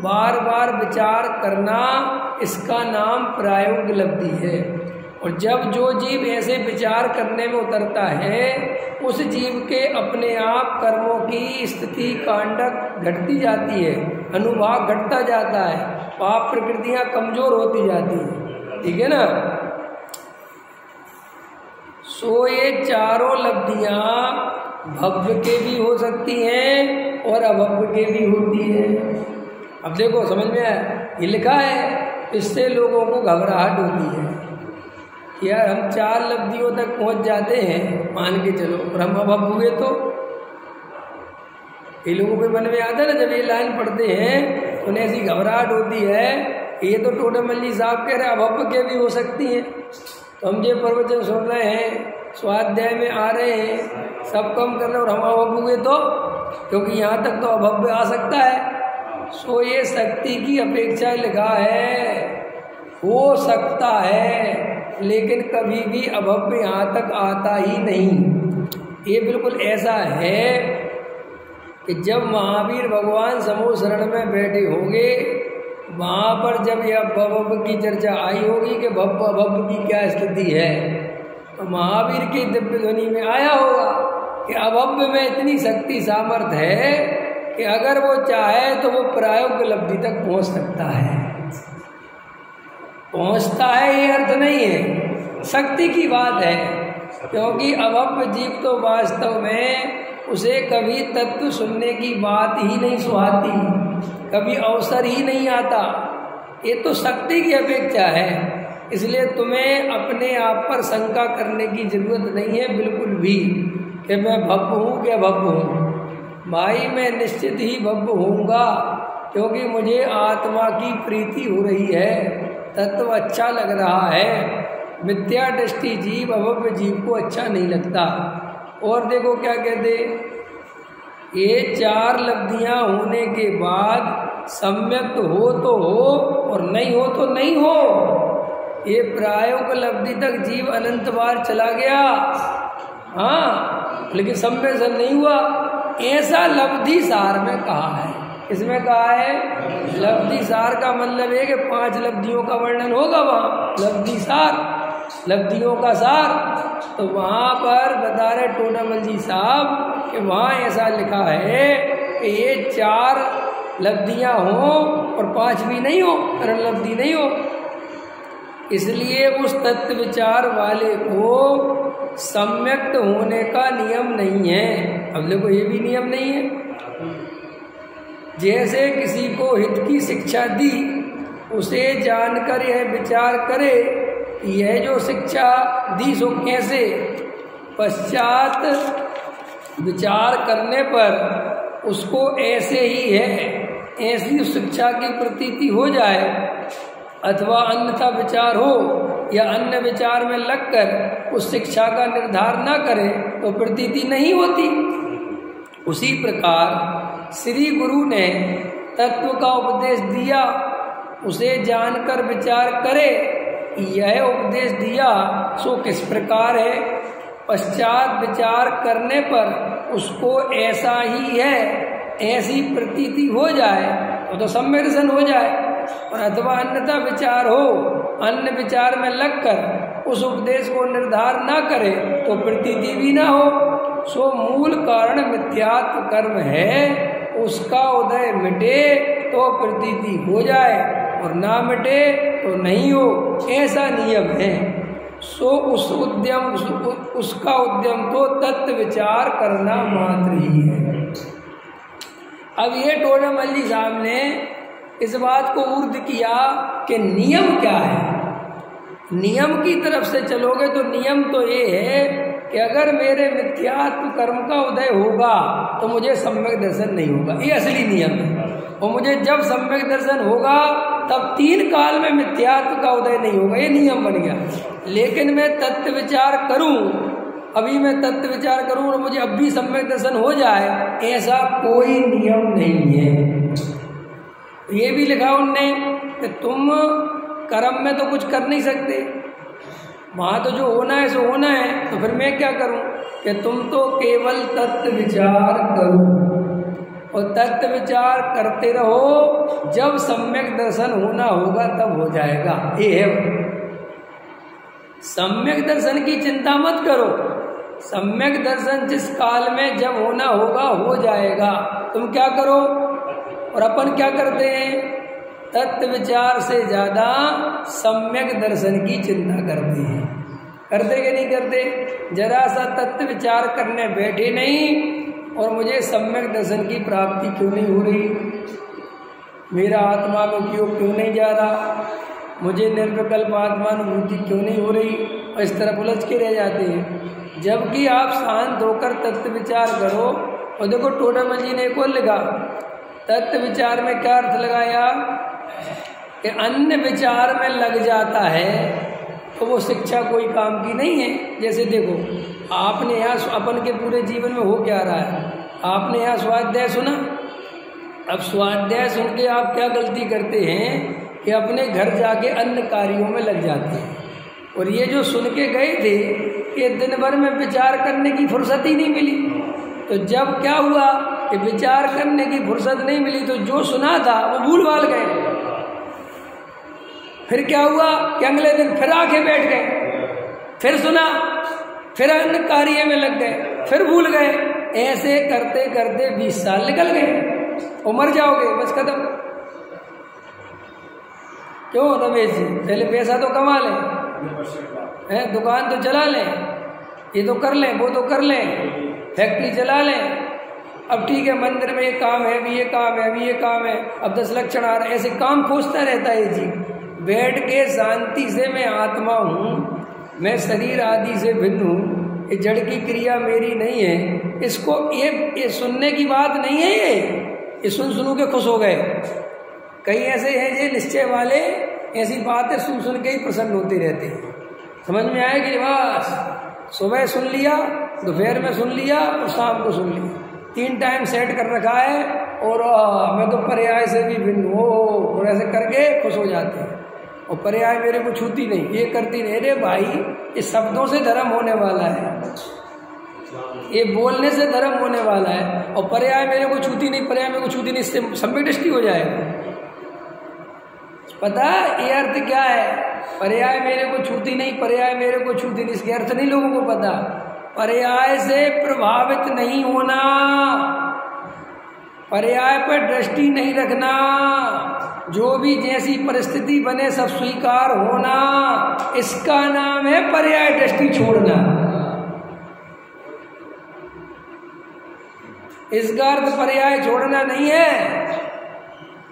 बार बार विचार करना, इसका नाम प्रायोग लब्धि है। और जब जो जीव ऐसे विचार करने में उतरता है उस जीव के अपने आप कर्मों की स्थिति कांडक घटती जाती है, अनुभाग घटता जाता है, पाप प्रकृतियाँ कमजोर होती जाती हैं। ठीक है ना? सो ये चारों लब्धियाँ भव्य के भी हो सकती हैं और अभव्य के भी होती है। अब देखो समझ में आया, ये लिखा है, इससे लोगों को घबराहट होती है यार हम 4 लब्धियों तक पहुंच जाते हैं मान के चलो, और हम अभव्य हुए तो ये लोगों के मन में आता है ना, जब ये लाइन पढ़ते हैं उन्हें ऐसी घबराहट होती है ये तो टोडामल जी साहब कह रहे अभव्य के भी हो सकती हैं। तो हम जो प्रवचन सुन रहे हैं, स्वाध्याय में आ रहे हैं, सब कम कर रहे और हम अभव्य हुए तो, क्योंकि यहाँ तक तो अभव्य आ सकता है। सो ये शक्ति की अपेक्षा लिखा है, हो सकता है, लेकिन कभी भी अभव्य यहाँ तक आता ही नहीं। ये बिल्कुल ऐसा है कि जब महावीर भगवान समूह शरण में बैठे होंगे, वहाँ पर जब यह भव्य की चर्चा आई होगी कि भव्य अभव्य की क्या स्थिति है, तो महावीर की दिव्य ध्वनि में आया होगा कि अभव्य में इतनी शक्ति सामर्थ्य है कि अगर वो चाहे तो वो प्रायोगिक लब्धि तक पहुँच सकता है। पहुँचता है ये अर्थ नहीं है, शक्ति की बात है, क्योंकि अभव्य जीव तो वास्तव में उसे कभी तत्व सुनने की बात ही नहीं सुहाती, कभी अवसर ही नहीं आता। ये तो शक्ति की अपेक्षा है। इसलिए तुम्हें अपने आप पर शंका करने की जरूरत नहीं है बिल्कुल भी कि मैं भव्य हूँ क्या भव्य हूँ। भाई मैं निश्चित ही भव्य होऊंगा, क्योंकि मुझे आत्मा की प्रीति हो रही है, तत्व अच्छा लग रहा है। मिथ्या दृष्टि जीव अभव्य जीव को अच्छा नहीं लगता। और देखो क्या कहते, ये 4 लब्धियां होने के बाद सम्यक हो तो हो और नहीं हो तो नहीं हो। ये प्रायोगिक लब्धि तक जीव अनंत बार चला गया, हाँ, लेकिन सम्यक दर्शन नहीं हुआ। ऐसा लब्धि सार में कहा है। इसमें कहा है लब्धि सार का मतलब है कि 5 लब्धियों का वर्णन होगा वहाँ, लब्धि सार, लब्धियों का सार। तो वहाँ पर बता रहे टोडामल जी साहब कि वहाँ ऐसा लिखा है कि ये 4 लब्धियाँ हों और 5 भी नहीं हो, करण लब्धि नहीं हो। इसलिए उस तत्व विचार वाले को सम्यक्त होने का नियम नहीं है। अब देखो ये भी नियम नहीं है। जैसे किसी को हित की शिक्षा दी, उसे जानकर यह विचार करे यह जो शिक्षा दी सो कैसे, पश्चात विचार करने पर उसको ऐसे ही है, ऐसी शिक्षा की प्रतीति हो जाए, अथवा अन्यथा विचार हो या अन्य विचार में लगकर उस शिक्षा का निर्धार न करे तो प्रतीति नहीं होती। उसी प्रकार श्री गुरु ने तत्व का उपदेश दिया, उसे जानकर विचार करे यह उपदेश दिया सो किस प्रकार है, पश्चात विचार करने पर उसको ऐसा ही है, ऐसी प्रतीति हो जाए तो सम्यक दर्शन हो जाए। और अथवा अन्यथा विचार हो, अन्य विचार में लगकर उस उपदेश को निर्धार ना करे तो प्रतीति भी ना हो। सो मूल कारण मिथ्यात्व कर्म है, उसका उदय मिटे तो प्रतीति हो जाए और ना मिटे तो नहीं हो, ऐसा नियम है। सो उस उद्यम, उसका उद्यम तो तत्व विचार करना मात्र ही है। अब ये टोडामल जी साहब ने इस बात को ऊर्ध किया कि नियम क्या है। नियम की तरफ से चलोगे तो नियम तो ये है कि अगर मेरे मिथ्यात्व कर्म का उदय होगा तो मुझे सम्यक दर्शन नहीं होगा, ये असली नियम है। और मुझे जब सम्यक दर्शन होगा तब 3 काल में मिथ्यात्व का उदय नहीं होगा, ये नियम बन गया। लेकिन मैं तत्व विचार करूं, अभी मैं तत्व विचार करूं और मुझे अब भी सम्यक दर्शन हो जाए, ऐसा कोई नियम नहीं है। ये भी लिखा उनने कि तुम कर्म में तो कुछ कर नहीं सकते, वहाँ तो जो होना है सो होना है, तो फिर मैं क्या करूँ कि तुम तो केवल तत्व विचार करो और तत्व विचार करते रहो, जब सम्यक दर्शन होना होगा तब हो जाएगा। ये है, सम्यक दर्शन की चिंता मत करो, सम्यक दर्शन जिस काल में जब होना होगा हो जाएगा। तुम क्या करो, और अपन क्या करते हैं, तत्व विचार से ज्यादा सम्यक दर्शन की चिंता करते हैं। करते कि नहीं करते? जरा सा तत्व विचार करने बैठे नहीं और मुझे सम्यक दर्शन की प्राप्ति क्यों नहीं हो रही, मेरा आत्मा में उपयोग क्यों नहीं जा रहा, मुझे निर्विकल्प आत्मानुभूति क्यों नहीं हो रही, और इस तरह उलझ के रह जाते हैं। जबकि आप शांत होकर तत्व विचार करो। और देखो टोडामल जी ने एक और लिखा, तत्व विचार में क्या अर्थ लगाया कि अन्य विचार में लग जाता है तो वो शिक्षा कोई काम की नहीं है। जैसे देखो आपने यहाँ अपन के पूरे जीवन में हो क्या रहा है, आपने यहाँ स्वाध्याय सुना, अब स्वाध्याय सुन के आप क्या गलती करते हैं कि अपने घर जाके अन्य कार्यों में लग जाते हैं। और ये जो सुन के गए थे कि दिन भर में विचार करने की फुर्सत ही नहीं मिली, तो जब क्या हुआ कि विचार करने की फुर्सत नहीं मिली तो जो सुना था वो भूल भाल गए। फिर क्या हुआ कि अगले दिन फिर आके बैठ गए, फिर सुना, फिर अन्य कार्य में लग गए, फिर भूल गए। ऐसे करते करते 20 साल निकल गए और मर जाओगे, बस खत्म। क्यों रमेश जी, पहले पैसा तो कमा लें, हैं दुकान तो चला लें, ये तो कर लें, वो तो कर लें, फैक्ट्री चला लें। अब ठीक है मंदिर में ये काम है, अभी ये काम है, अभी ये काम है, अब 10 लक्षण आ रहे हैं, ऐसे काम खोजता रहता है जी। बैठ के शांति से मैं आत्मा हूँ, मैं शरीर आदि से भिन्न हूँ, ये जड़ की क्रिया मेरी नहीं है, इसको ये सुनने की बात नहीं है। ये सुन के खुश हो गए। कई ऐसे हैं ये निश्चय वाले, ऐसी बातें सुन के ही प्रसन्न होते रहते हैं। समझ में आया कि बस सुबह सुन लिया, दोपहर में सुन लिया और शाम को सुन लिया, 3 टाइम सेट कर रखा है। और मैं तो पर्याय से भी भिन्न हूँ, और ऐसे करके खुश हो जाते हैं। और पर्याय मेरे को छूती नहीं, ये करती नहीं। अरे भाई ये शब्दों से धर्म होने वाला है, ये बोलने से धर्म होने वाला है। और पर्याय मेरे को छूती नहीं, पर्याय मेरे को छूती नहीं, इससे सम्यक दृष्टि हो जाएगा। पता ये अर्थ क्या है, पर्याय मेरे को छूती नहीं, पर्याय मेरे को छूती नहीं, इसके अर्थ नहीं लोगों को पता। पर्याय से प्रभावित नहीं होना, पर्याय पर दृष्टि नहीं रखना, जो भी जैसी परिस्थिति बने सब स्वीकार होना, इसका नाम है पर्याय दृष्टि छोड़ना। इसका अर्थ पर्याय छोड़ना नहीं है।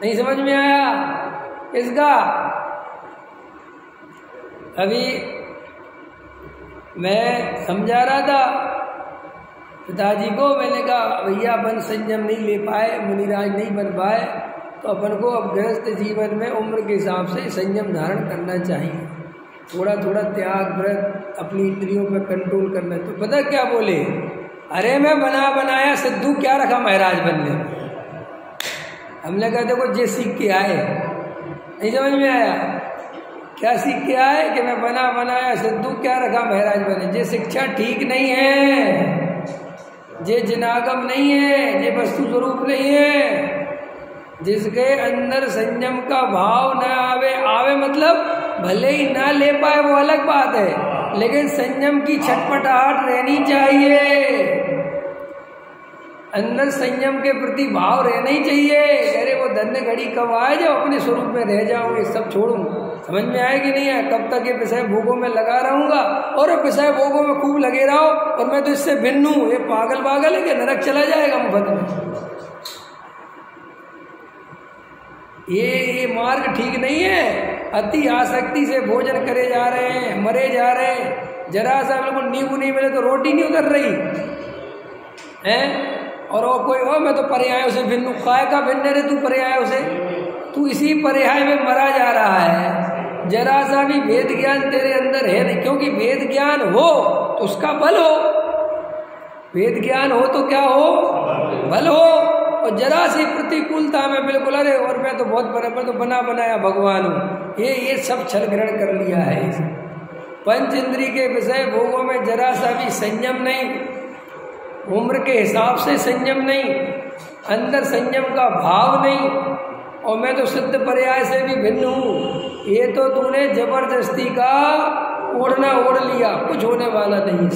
नहीं समझ में आया इसका? अभी मैं समझा रहा था पिताजी को, मैंने कहा भैया अपन संयम नहीं ले पाए, मुनिराज नहीं बन पाए, तो अपन को अब गृहस्थ जीवन में उम्र के हिसाब से संयम धारण करना चाहिए, थोड़ा थोड़ा त्याग व्रत अपनी इंद्रियों पर कंट्रोल करना। तो पता क्या बोले, अरे मैं बना बनाया सिद्धू क्या रखा महाराज बनने। हमने कहा देखो जे सीख के आए, नहीं समझ में आया क्या सीख के आए कि मैं बना बनाया सिद्धू क्या रखा महाराज बने। जे शिक्षा ठीक नहीं है, जे जिनागम नहीं है, जे वस्तु स्वरूप नहीं है, जिसके अंदर संयम का भाव न आवे, आवे मतलब भले ही ना ले पाए वो अलग बात है, लेकिन संयम की छटपटाहट रहनी चाहिए, अंदर संयम के प्रति भाव रहना ही चाहिए। अरे वो धन्य घड़ी कब आए जब अपने स्वरूप में रह जाऊं, ये सब छोड़ूं। समझ में आएगी नहीं है? कब तक ये विषय भोगों में लगा रहूंगा, और विषय भोगों में खूब लगे रहो, और मैं तो इससे भिन्न हूं, ये पागल है कि नरक चला जाएगा मुफ्त में। ये मार्ग ठीक नहीं है। अति आसक्ति से भोजन करे जा रहे हैं, मरे जा रहे हैं। जरा सा बिल्कुल नींबू नहीं मिले तो रोटी नहीं उतर रही है। और वो कोई मैं तो पर्यायों से भिन्न, काय का भिन्न रे तू पर्यायों से, तू इसी पर्याय में मरा जा रहा है। जरा सा भी वेद ज्ञान तेरे अंदर है नहीं, क्योंकि वेद ज्ञान हो तो उसका बल हो, वेद ज्ञान हो तो क्या हो, बल हो। और जरा सी प्रतिकूलता में बिल्कुल अरे और मैं तो बहुत बराबर तो बना बनाया भगवान हूँ, ये सब छल ग्रहण कर लिया है। पंच इंद्रिय के विषय भोगों में जरा सा भी संयम नहीं, उम्र के हिसाब से संयम नहीं, अंदर संयम का भाव नहीं, और मैं तो सिद्ध पर्याय से भी भिन्न हूँ, ये तो तूने जबरदस्ती का ओढ़ना ओढ़ लिया, कुछ होने वाला नहीं।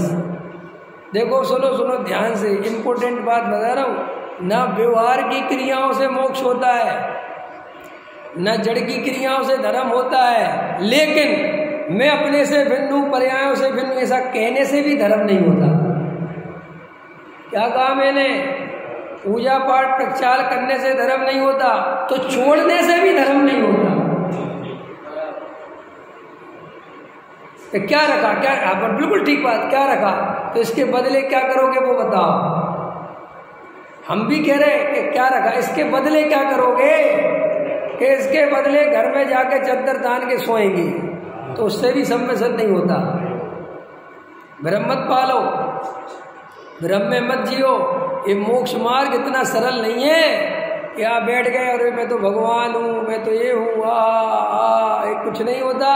देखो सुनो ध्यान से, इम्पोर्टेंट बात बता रहा हूँ। न व्यवहार की क्रियाओं से मोक्ष होता है, न जड़ की क्रियाओं से धर्म होता है, लेकिन मैं अपने से भिन्न हूँ, पर्यायों से भिन्न, ऐसा कहने से भी धर्म नहीं होता। क्या कहा मैंने? पूजा पाठ प्रचार करने से धर्म नहीं होता, तो छोड़ने से भी धर्म नहीं होता। तो क्या रखा? क्या आप बिल्कुल ठीक बात, क्या रखा? तो इसके बदले क्या करोगे वो बताओ। हम भी कह रहे हैं कि क्या रखा, इसके बदले क्या करोगे? कि इसके बदले घर में जाके चद्दर तान के सोएंगे, तो उससे भी सम्मिश्रण नहीं होता। भ्रम मत पालो, भ्रम में मत जियो। ये मोक्ष मार्ग इतना सरल नहीं है कि आप बैठ गए अरे मैं तो भगवान हूँ, मैं तो ये हूँ, ये कुछ नहीं होता।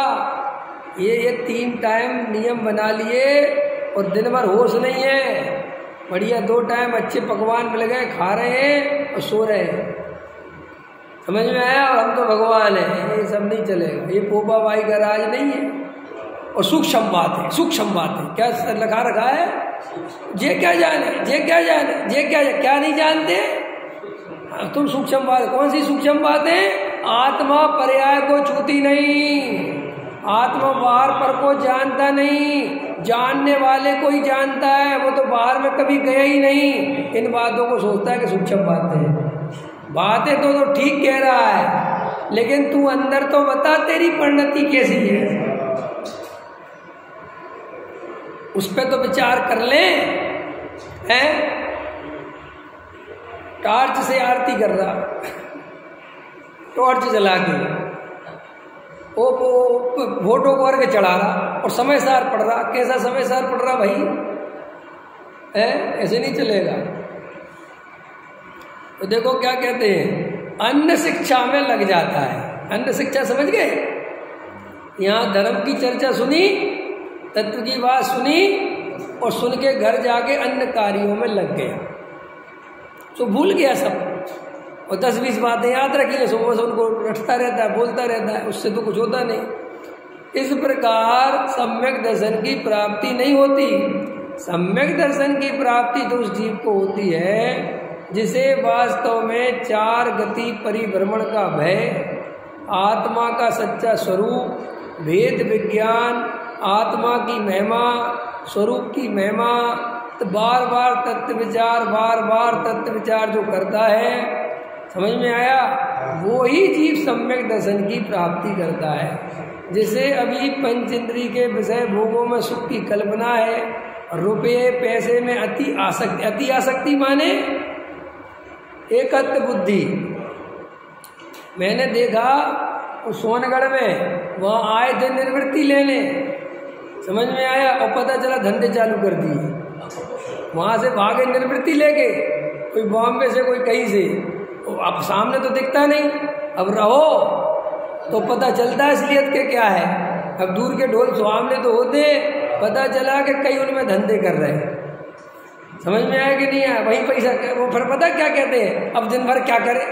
ये 3 टाइम नियम बना लिए और दिन भर होश नहीं है। बढ़िया 2 टाइम अच्छे पकवान मिल गए, खा रहे हैं और सो रहे हैं। समझ में आया? और हम तो भगवान हैं, ये सब नहीं चलेगा। ये पोपा बाई का राज नहीं है। और सूक्ष्म बात है, सूक्ष्म बात है। क्या लिखा रखा है? ये क्या जाने, ये क्या जाने, ये क्या नहीं जानते तुम? सूक्ष्म बात, कौन सी सूक्ष्म बात है? आत्मा पर्याय को छूती नहीं, आत्मा बाहर पर को जानता नहीं, जानने वाले को ही जानता है। वो तो बाहर में कभी गया ही नहीं, इन बातों को सोचता है कि सूक्ष्म बातें हैं। बातें तो ठीक कह रहा है, लेकिन तू अंदर तो बता तेरी परिणति कैसी है, उस पर तो विचार कर ले। हैं टॉर्च से आरती कर रहा, टॉर्च जला के वो फोटो को अर्घ चढ़ा रहा और समय सार पढ़ रहा। कैसा समय सार पढ़ रहा भाई? ऐसे नहीं चलेगा। तो देखो क्या कहते हैं, अन्न शिक्षा में लग जाता है। अन्न शिक्षा समझ गए? यहाँ धर्म की चर्चा सुनी, तत्व की बात सुनी और सुन के घर जाके अन्य कार्यों में लग गया, तो भूल गया सब। और 10-20 बातें याद रखी है, सुबह से उनको रटता रहता है, बोलता रहता है, उससे तो कुछ होता नहीं। इस प्रकार सम्यक दर्शन की प्राप्ति नहीं होती। सम्यक दर्शन की प्राप्ति तो उस जीव को होती है जिसे वास्तव में 4 गति परिभ्रमण का भय, आत्मा का सच्चा स्वरूप, भेद विज्ञान, आत्मा की महिमा, स्वरूप की महिमा, तो बार बार तत्व विचार जो करता है, समझ में आया? वो ही जीव सम्यक दर्शन की प्राप्ति करता है। जिसे अभी पंचेंद्रिय के विषय भोगों में सुख की कल्पना है, रुपये पैसे में अति आसक्ति माने एकत्व बुद्धि। मैंने देखा सोनगढ़ में, वहाँ आए थे निवृत्ति लेने, समझ में आया? और पता चला धंधे चालू कर दिए। वहाँ से भागे निवृत्ति लेके, कोई बॉम्बे से कोई कहीं से। अब सामने तो दिखता नहीं, अब रहो तो पता चलता है असलियत के क्या है। अब दूर के ढोल सामने तो होते, पता चला कि कई उनमें धंधे कर रहे हैं। समझ में आया कि नहीं आया? वहीं पैसा, वो फिर पता क्या कहते हैं, अब दिन भर क्या करें,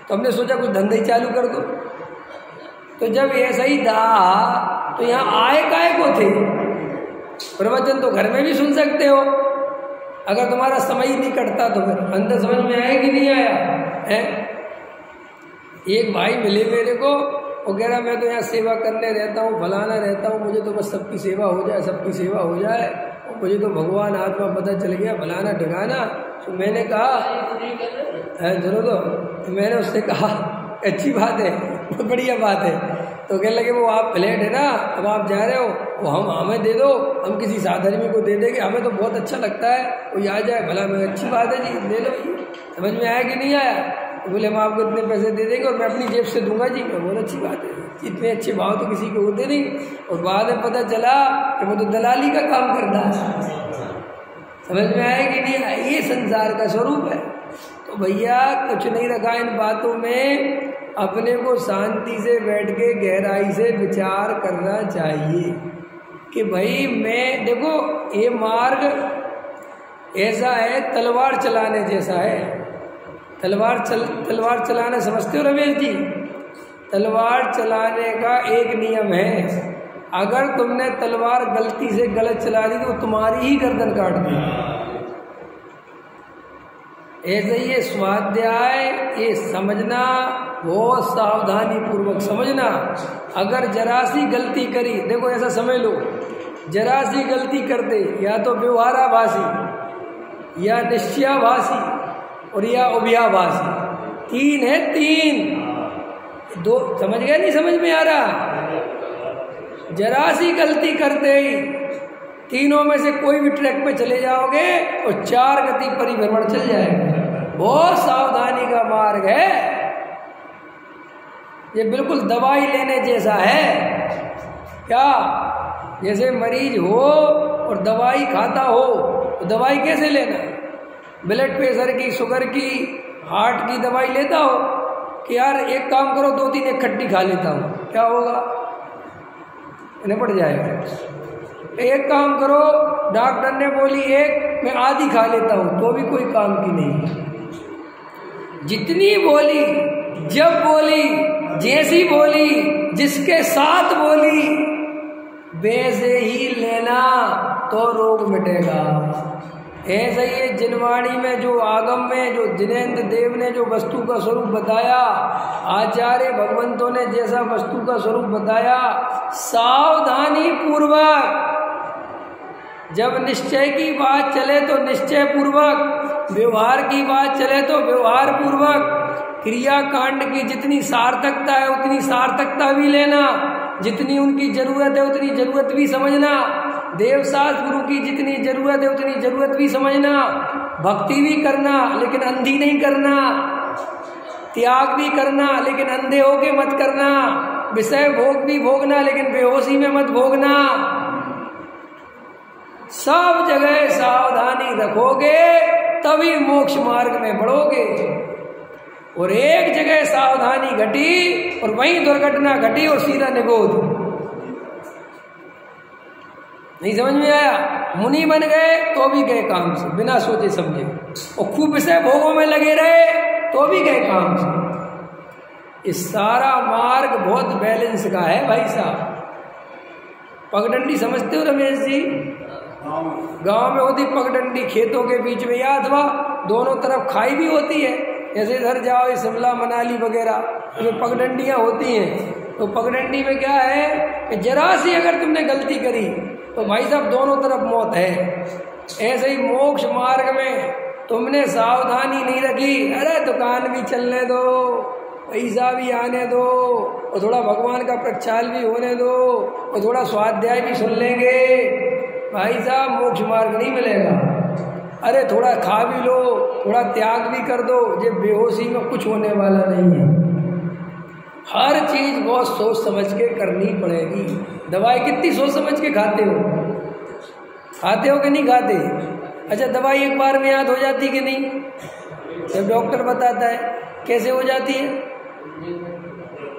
तो हमने सोचा कुछ धंधे ही चालू कर दो। तो जब ऐसा ही था तो यहाँ आए काहे को थे? प्रवचन तो घर में भी सुन सकते हो, अगर तुम्हारा समय ही नहीं कटता तो फिर अंदर समझ में आया कि नहीं आया है? एक भाई मिले मेरे को, वो कह रहा मैं तो यहाँ सेवा करने रहता हूँ, फलाना रहता हूँ, मुझे तो बस सबकी सेवा हो जाए, सबकी सेवा हो जाए, और मुझे तो भगवान आत्मा पता चल गया, फलाना ठिकाना। तो मैंने कहा जरूर, तो मैंने उससे कहा अच्छी बात है, बहुत बढ़िया बात है। तो कहने लगे वो आप फ्लैट है ना, अब आप जा रहे हो, वो हमें दे दो, हम किसी साधर्मी को दे देंगे, हमें तो बहुत अच्छा लगता है, वो आ जाए भला। मैं अच्छी बात है जी, ले लो। समझ में आया कि नहीं आया? तो बोले हम आपको इतने पैसे दे देंगे और मैं अपनी जेब से दूंगा जी। मैं बहुत अच्छी बात है, इतने अच्छे भाव तो किसी को होते नहीं। और बाद में पता चला कि वो तो दलाली का काम करता है। समझ में आया कि नहीं आया? ये संसार का स्वरूप है। तो भैया कुछ नहीं रखा इन बातों में, अपने को शांति से बैठ के गहराई से विचार करना चाहिए कि भाई मैं, देखो ये मार्ग ऐसा है, तलवार चलाने जैसा है। तलवार चलाना समझते हो रमेश जी? तलवार चलाने का एक नियम है, अगर तुमने तलवार गलती से गलत चला दी तो तुम्हारी ही गर्दन काट दी। ऐसे ये स्वाध्याय, ये समझना, बहुत सावधानी पूर्वक समझना। अगर जरा सी गलती करी, देखो ऐसा समझ लो, जरा सी गलती करते, या तो व्यवहाराभासी या निश्चयाभासी और या उभयाभासी, 3 है, 3 2। समझ गए? नहीं समझ में आ रहा? जरा सी गलती करते ही तीनों में से कोई भी ट्रैक पे चले जाओगे और 4 गति परिभ्रमण चल जाएगा। बहुत सावधानी का मार्ग है। ये बिल्कुल दवाई लेने जैसा है। क्या? जैसे मरीज हो और दवाई खाता हो, तो दवाई कैसे लेना? ब्लड प्रेशर की, शुगर की, हार्ट की दवाई लेता हो कि यार एक काम करो 2-3 एक खट्टी खा लेता हूँ, क्या होगा? निपट जाएगा। एक काम करो, डॉक्टर ने बोली एक, मैं आधी खा लेता हूँ, तो भी कोई काम की नहीं। जितनी बोली, जब बोली, जैसी बोली, जिसके साथ बोली, वैसे ही लेना तो रोग मिटेगा। ऐसा ही जिनवाणी में जो आगम में जो जिनेन्द्र देव ने जो वस्तु का स्वरूप बताया, आचार्य भगवंतों ने जैसा वस्तु का स्वरूप बताया, सावधानी पूर्वक, जब निश्चय की बात चले तो निश्चय पूर्वक, व्यवहार की बात चले तो व्यवहार पूर्वक, क्रिया कांड की जितनी सार्थकता है उतनी सार्थकता भी लेना, जितनी उनकी जरूरत है उतनी जरूरत भी समझना, देवशास्त्र गुरु की जितनी जरूरत है उतनी जरूरत भी समझना, भक्ति भी करना लेकिन अंधी नहीं करना, त्याग भी करना लेकिन अंधे होके मत करना, विषय भोग भी भोगना लेकिन बेहोशी में मत भोगना। सब जगह सावधानी रखोगे तभी मोक्ष मार्ग में बढ़ोगे। और एक जगह सावधानी घटी और वहीं दुर्घटना घटी और सीधा निगोद। नहीं समझ में आया? मुनि बन गए तो भी गए काम से, बिना सोचे समझे, और खूब विषय भोगों में लगे रहे तो भी गए काम से। इस सारा मार्ग बहुत बैलेंस का है भाई साहब। पगडंडी समझते हो रमेश जी? गांव में होती पगडंडी, खेतों के बीच में, याद हुआ? दोनों तरफ खाई भी होती है। जैसे इधर जाओ शिमला मनाली वगैरह, उसमें पगडंडियाँ होती हैं। तो पगडंडी में क्या है कि जरा सी अगर तुमने गलती करी तो भाई साहब दोनों तरफ मौत है। ऐसे ही मोक्ष मार्ग में तुमने सावधानी नहीं रखी, अरे दुकान भी चलने दो, पैसा भी आने दो, और थोड़ा भगवान का प्रक्षाल भी होने दो, और थोड़ा स्वाध्याय भी सुन लेंगे, भाई साहब मोक्ष मार्ग नहीं मिलेगा। अरे थोड़ा खा भी लो, थोड़ा त्याग भी कर दो, ये बेहोशी में कुछ होने वाला नहीं है। हर चीज बहुत सोच समझ के करनी पड़ेगी। दवाई कितनी सोच समझ के खाते हो? खाते हो कि नहीं खाते? अच्छा, दवाई एक बार में याद हो जाती कि नहीं? जब डॉक्टर बताता है कैसे हो जाती है,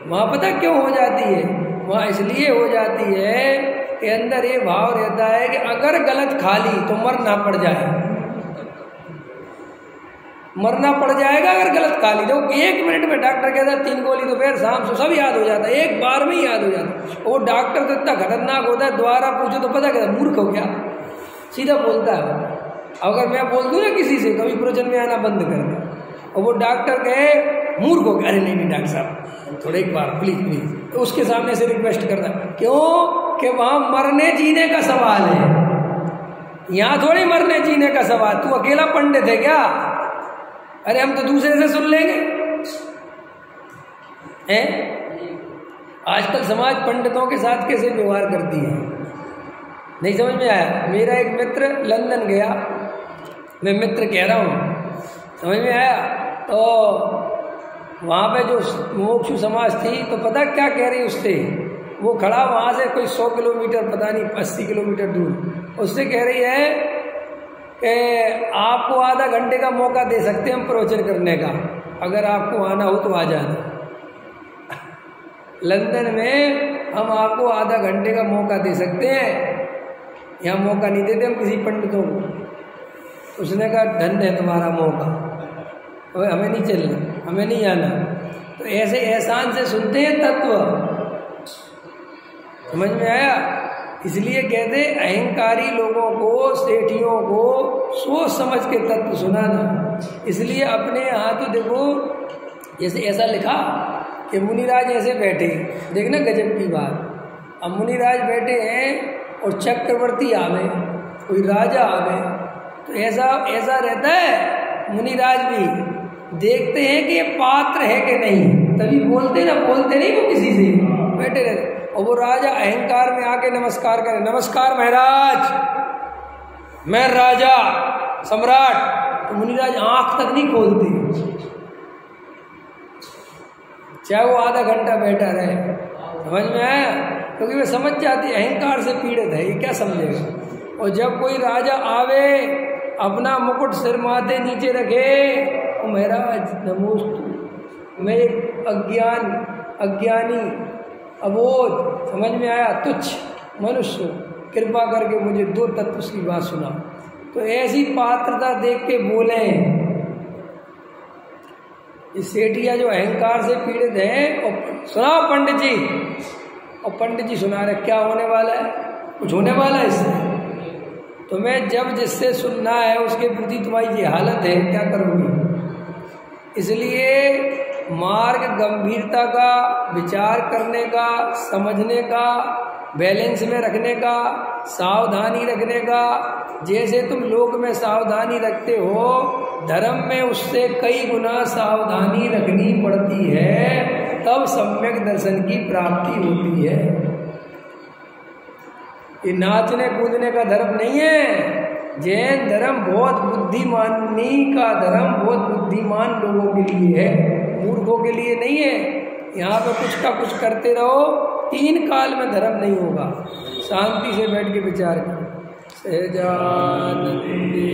वहाँ पता क्यों हो जाती है? वहाँ इसलिए हो जाती है कि अंदर ये भाव रहता है कि अगर गलत खा ली तो मरना पड़ जाए, मरना पड़ जाएगा अगर गलत खा ली। तो 1 मिनट में डॉक्टर कहता है 3 गोली दोपहर शाम से, सब याद हो जाता है, एक बार में ही याद हो जाता है। वो डॉक्टर तो इतना खतरनाक होता है, दोबारा पूछो तो पता कहता मूर्ख हो क्या, सीधा बोलता है। अगर मैं बोल दूँ ना किसी से कभी प्रवचन में आना बंद कर दे, और वो डॉक्टर कहे मूर्ख हो गया, अरे नहीं डॉक्टर साहब थोड़ा एक बार प्लीज प्लीज, तो उसके सामने से रिक्वेस्ट करता है। क्यों? कि वहाँ मरने जीने का सवाल है, यहाँ थोड़ी मरने जीने का सवाल। तू अकेला पंडित है क्या? अरे हम तो दूसरे से सुन लेंगे हैं? आजकल समाज पंडितों के साथ कैसे व्यवहार करती है, नहीं समझ में आया? मेरा एक मित्र लंदन गया, मैं मित्र कह रहा हूँ, समझ में आया? तो वहाँ पे जो मुमुक्षु समाज थी तो पता क्या कह रही उससे, वो खड़ा वहाँ से कोई 100 किलोमीटर, पता नहीं 80 किलोमीटर दूर, उससे कह रही है कि आपको आधा घंटे का मौका दे सकते हैं हम प्रवचन करने का, अगर आपको आना हो तो आ जाना। लंदन में हम आपको आधा घंटे का मौका दे सकते हैं, यहाँ मौका नहीं देते हम किसी पंडितों को। उसने कहा धन्य है तुम्हारा मौका, हमें नहीं चलना, हमें नहीं आना। तो ऐसे एहसान से सुनते हैं तत्व, समझ में आया? इसलिए कहते अहंकारी लोगों को, सेठियों को सोच समझ के तत्व सुनाना। इसलिए अपने यहाँ तो देखो, जैसे ऐसा लिखा कि मुनिराज ऐसे बैठे, देखना गजब की बात। अब मुनिराज बैठे हैं और चक्रवर्ती आवे, कोई राजा आवे, तो ऐसा रहता है। मुनिराज भी देखते हैं कि ये पात्र है कि नहीं, तभी बोलते ना, बोलते नहीं वो किसी से, बैठे रहते। और वो राजा अहंकार में आके नमस्कार करे, नमस्कार महाराज, मैं राजा सम्राट। तो मुनिराज आंख तक नहीं खोलते, चाहे वो आधा घंटा बैठा रहे। समझ में आया? क्योंकि वे समझ जाती अहंकार से पीड़ित है, ये क्या समझेगा। और जब कोई राजा आवे अपना मुकुट सिर माथे नीचे रखे, तो महाराज नमोस्तु, मैं एक अज्ञानी अबोध, समझ में आया, तुच्छ मनुष्य, कृपा करके मुझे 2 तत्व की बात सुना। तो ऐसी पात्रता देख के बोले। इस सेठिया जो अहंकार से पीड़ित है, और सुना पंडित जी, और पंडित जी सुना रहे क्या होने वाला है, कुछ होने वाला है इससे। तुम्हें जब जिससे सुनना है उसके प्रति तुम्हारी ये हालत है, क्या करोगे। इसलिए मार्ग गंभीरता का, विचार करने का, समझने का, बैलेंस में रखने का, सावधानी रखने का। जैसे तुम लोक में सावधानी रखते हो, धर्म में उससे कई गुना सावधानी रखनी पड़ती है, तब सम्यक दर्शन की प्राप्ति होती है। ये नाचने कूदने का धर्म नहीं है। जैन धर्म बहुत बुद्धिमानी का धर्म, बहुत बुद्धिमान लोगों के लिए है, मूर्खों के लिए नहीं है। यहाँ पे कुछ का कुछ करते रहो, 3 काल में धर्म नहीं होगा। शांति से बैठ के विचार करो। सहजानंदी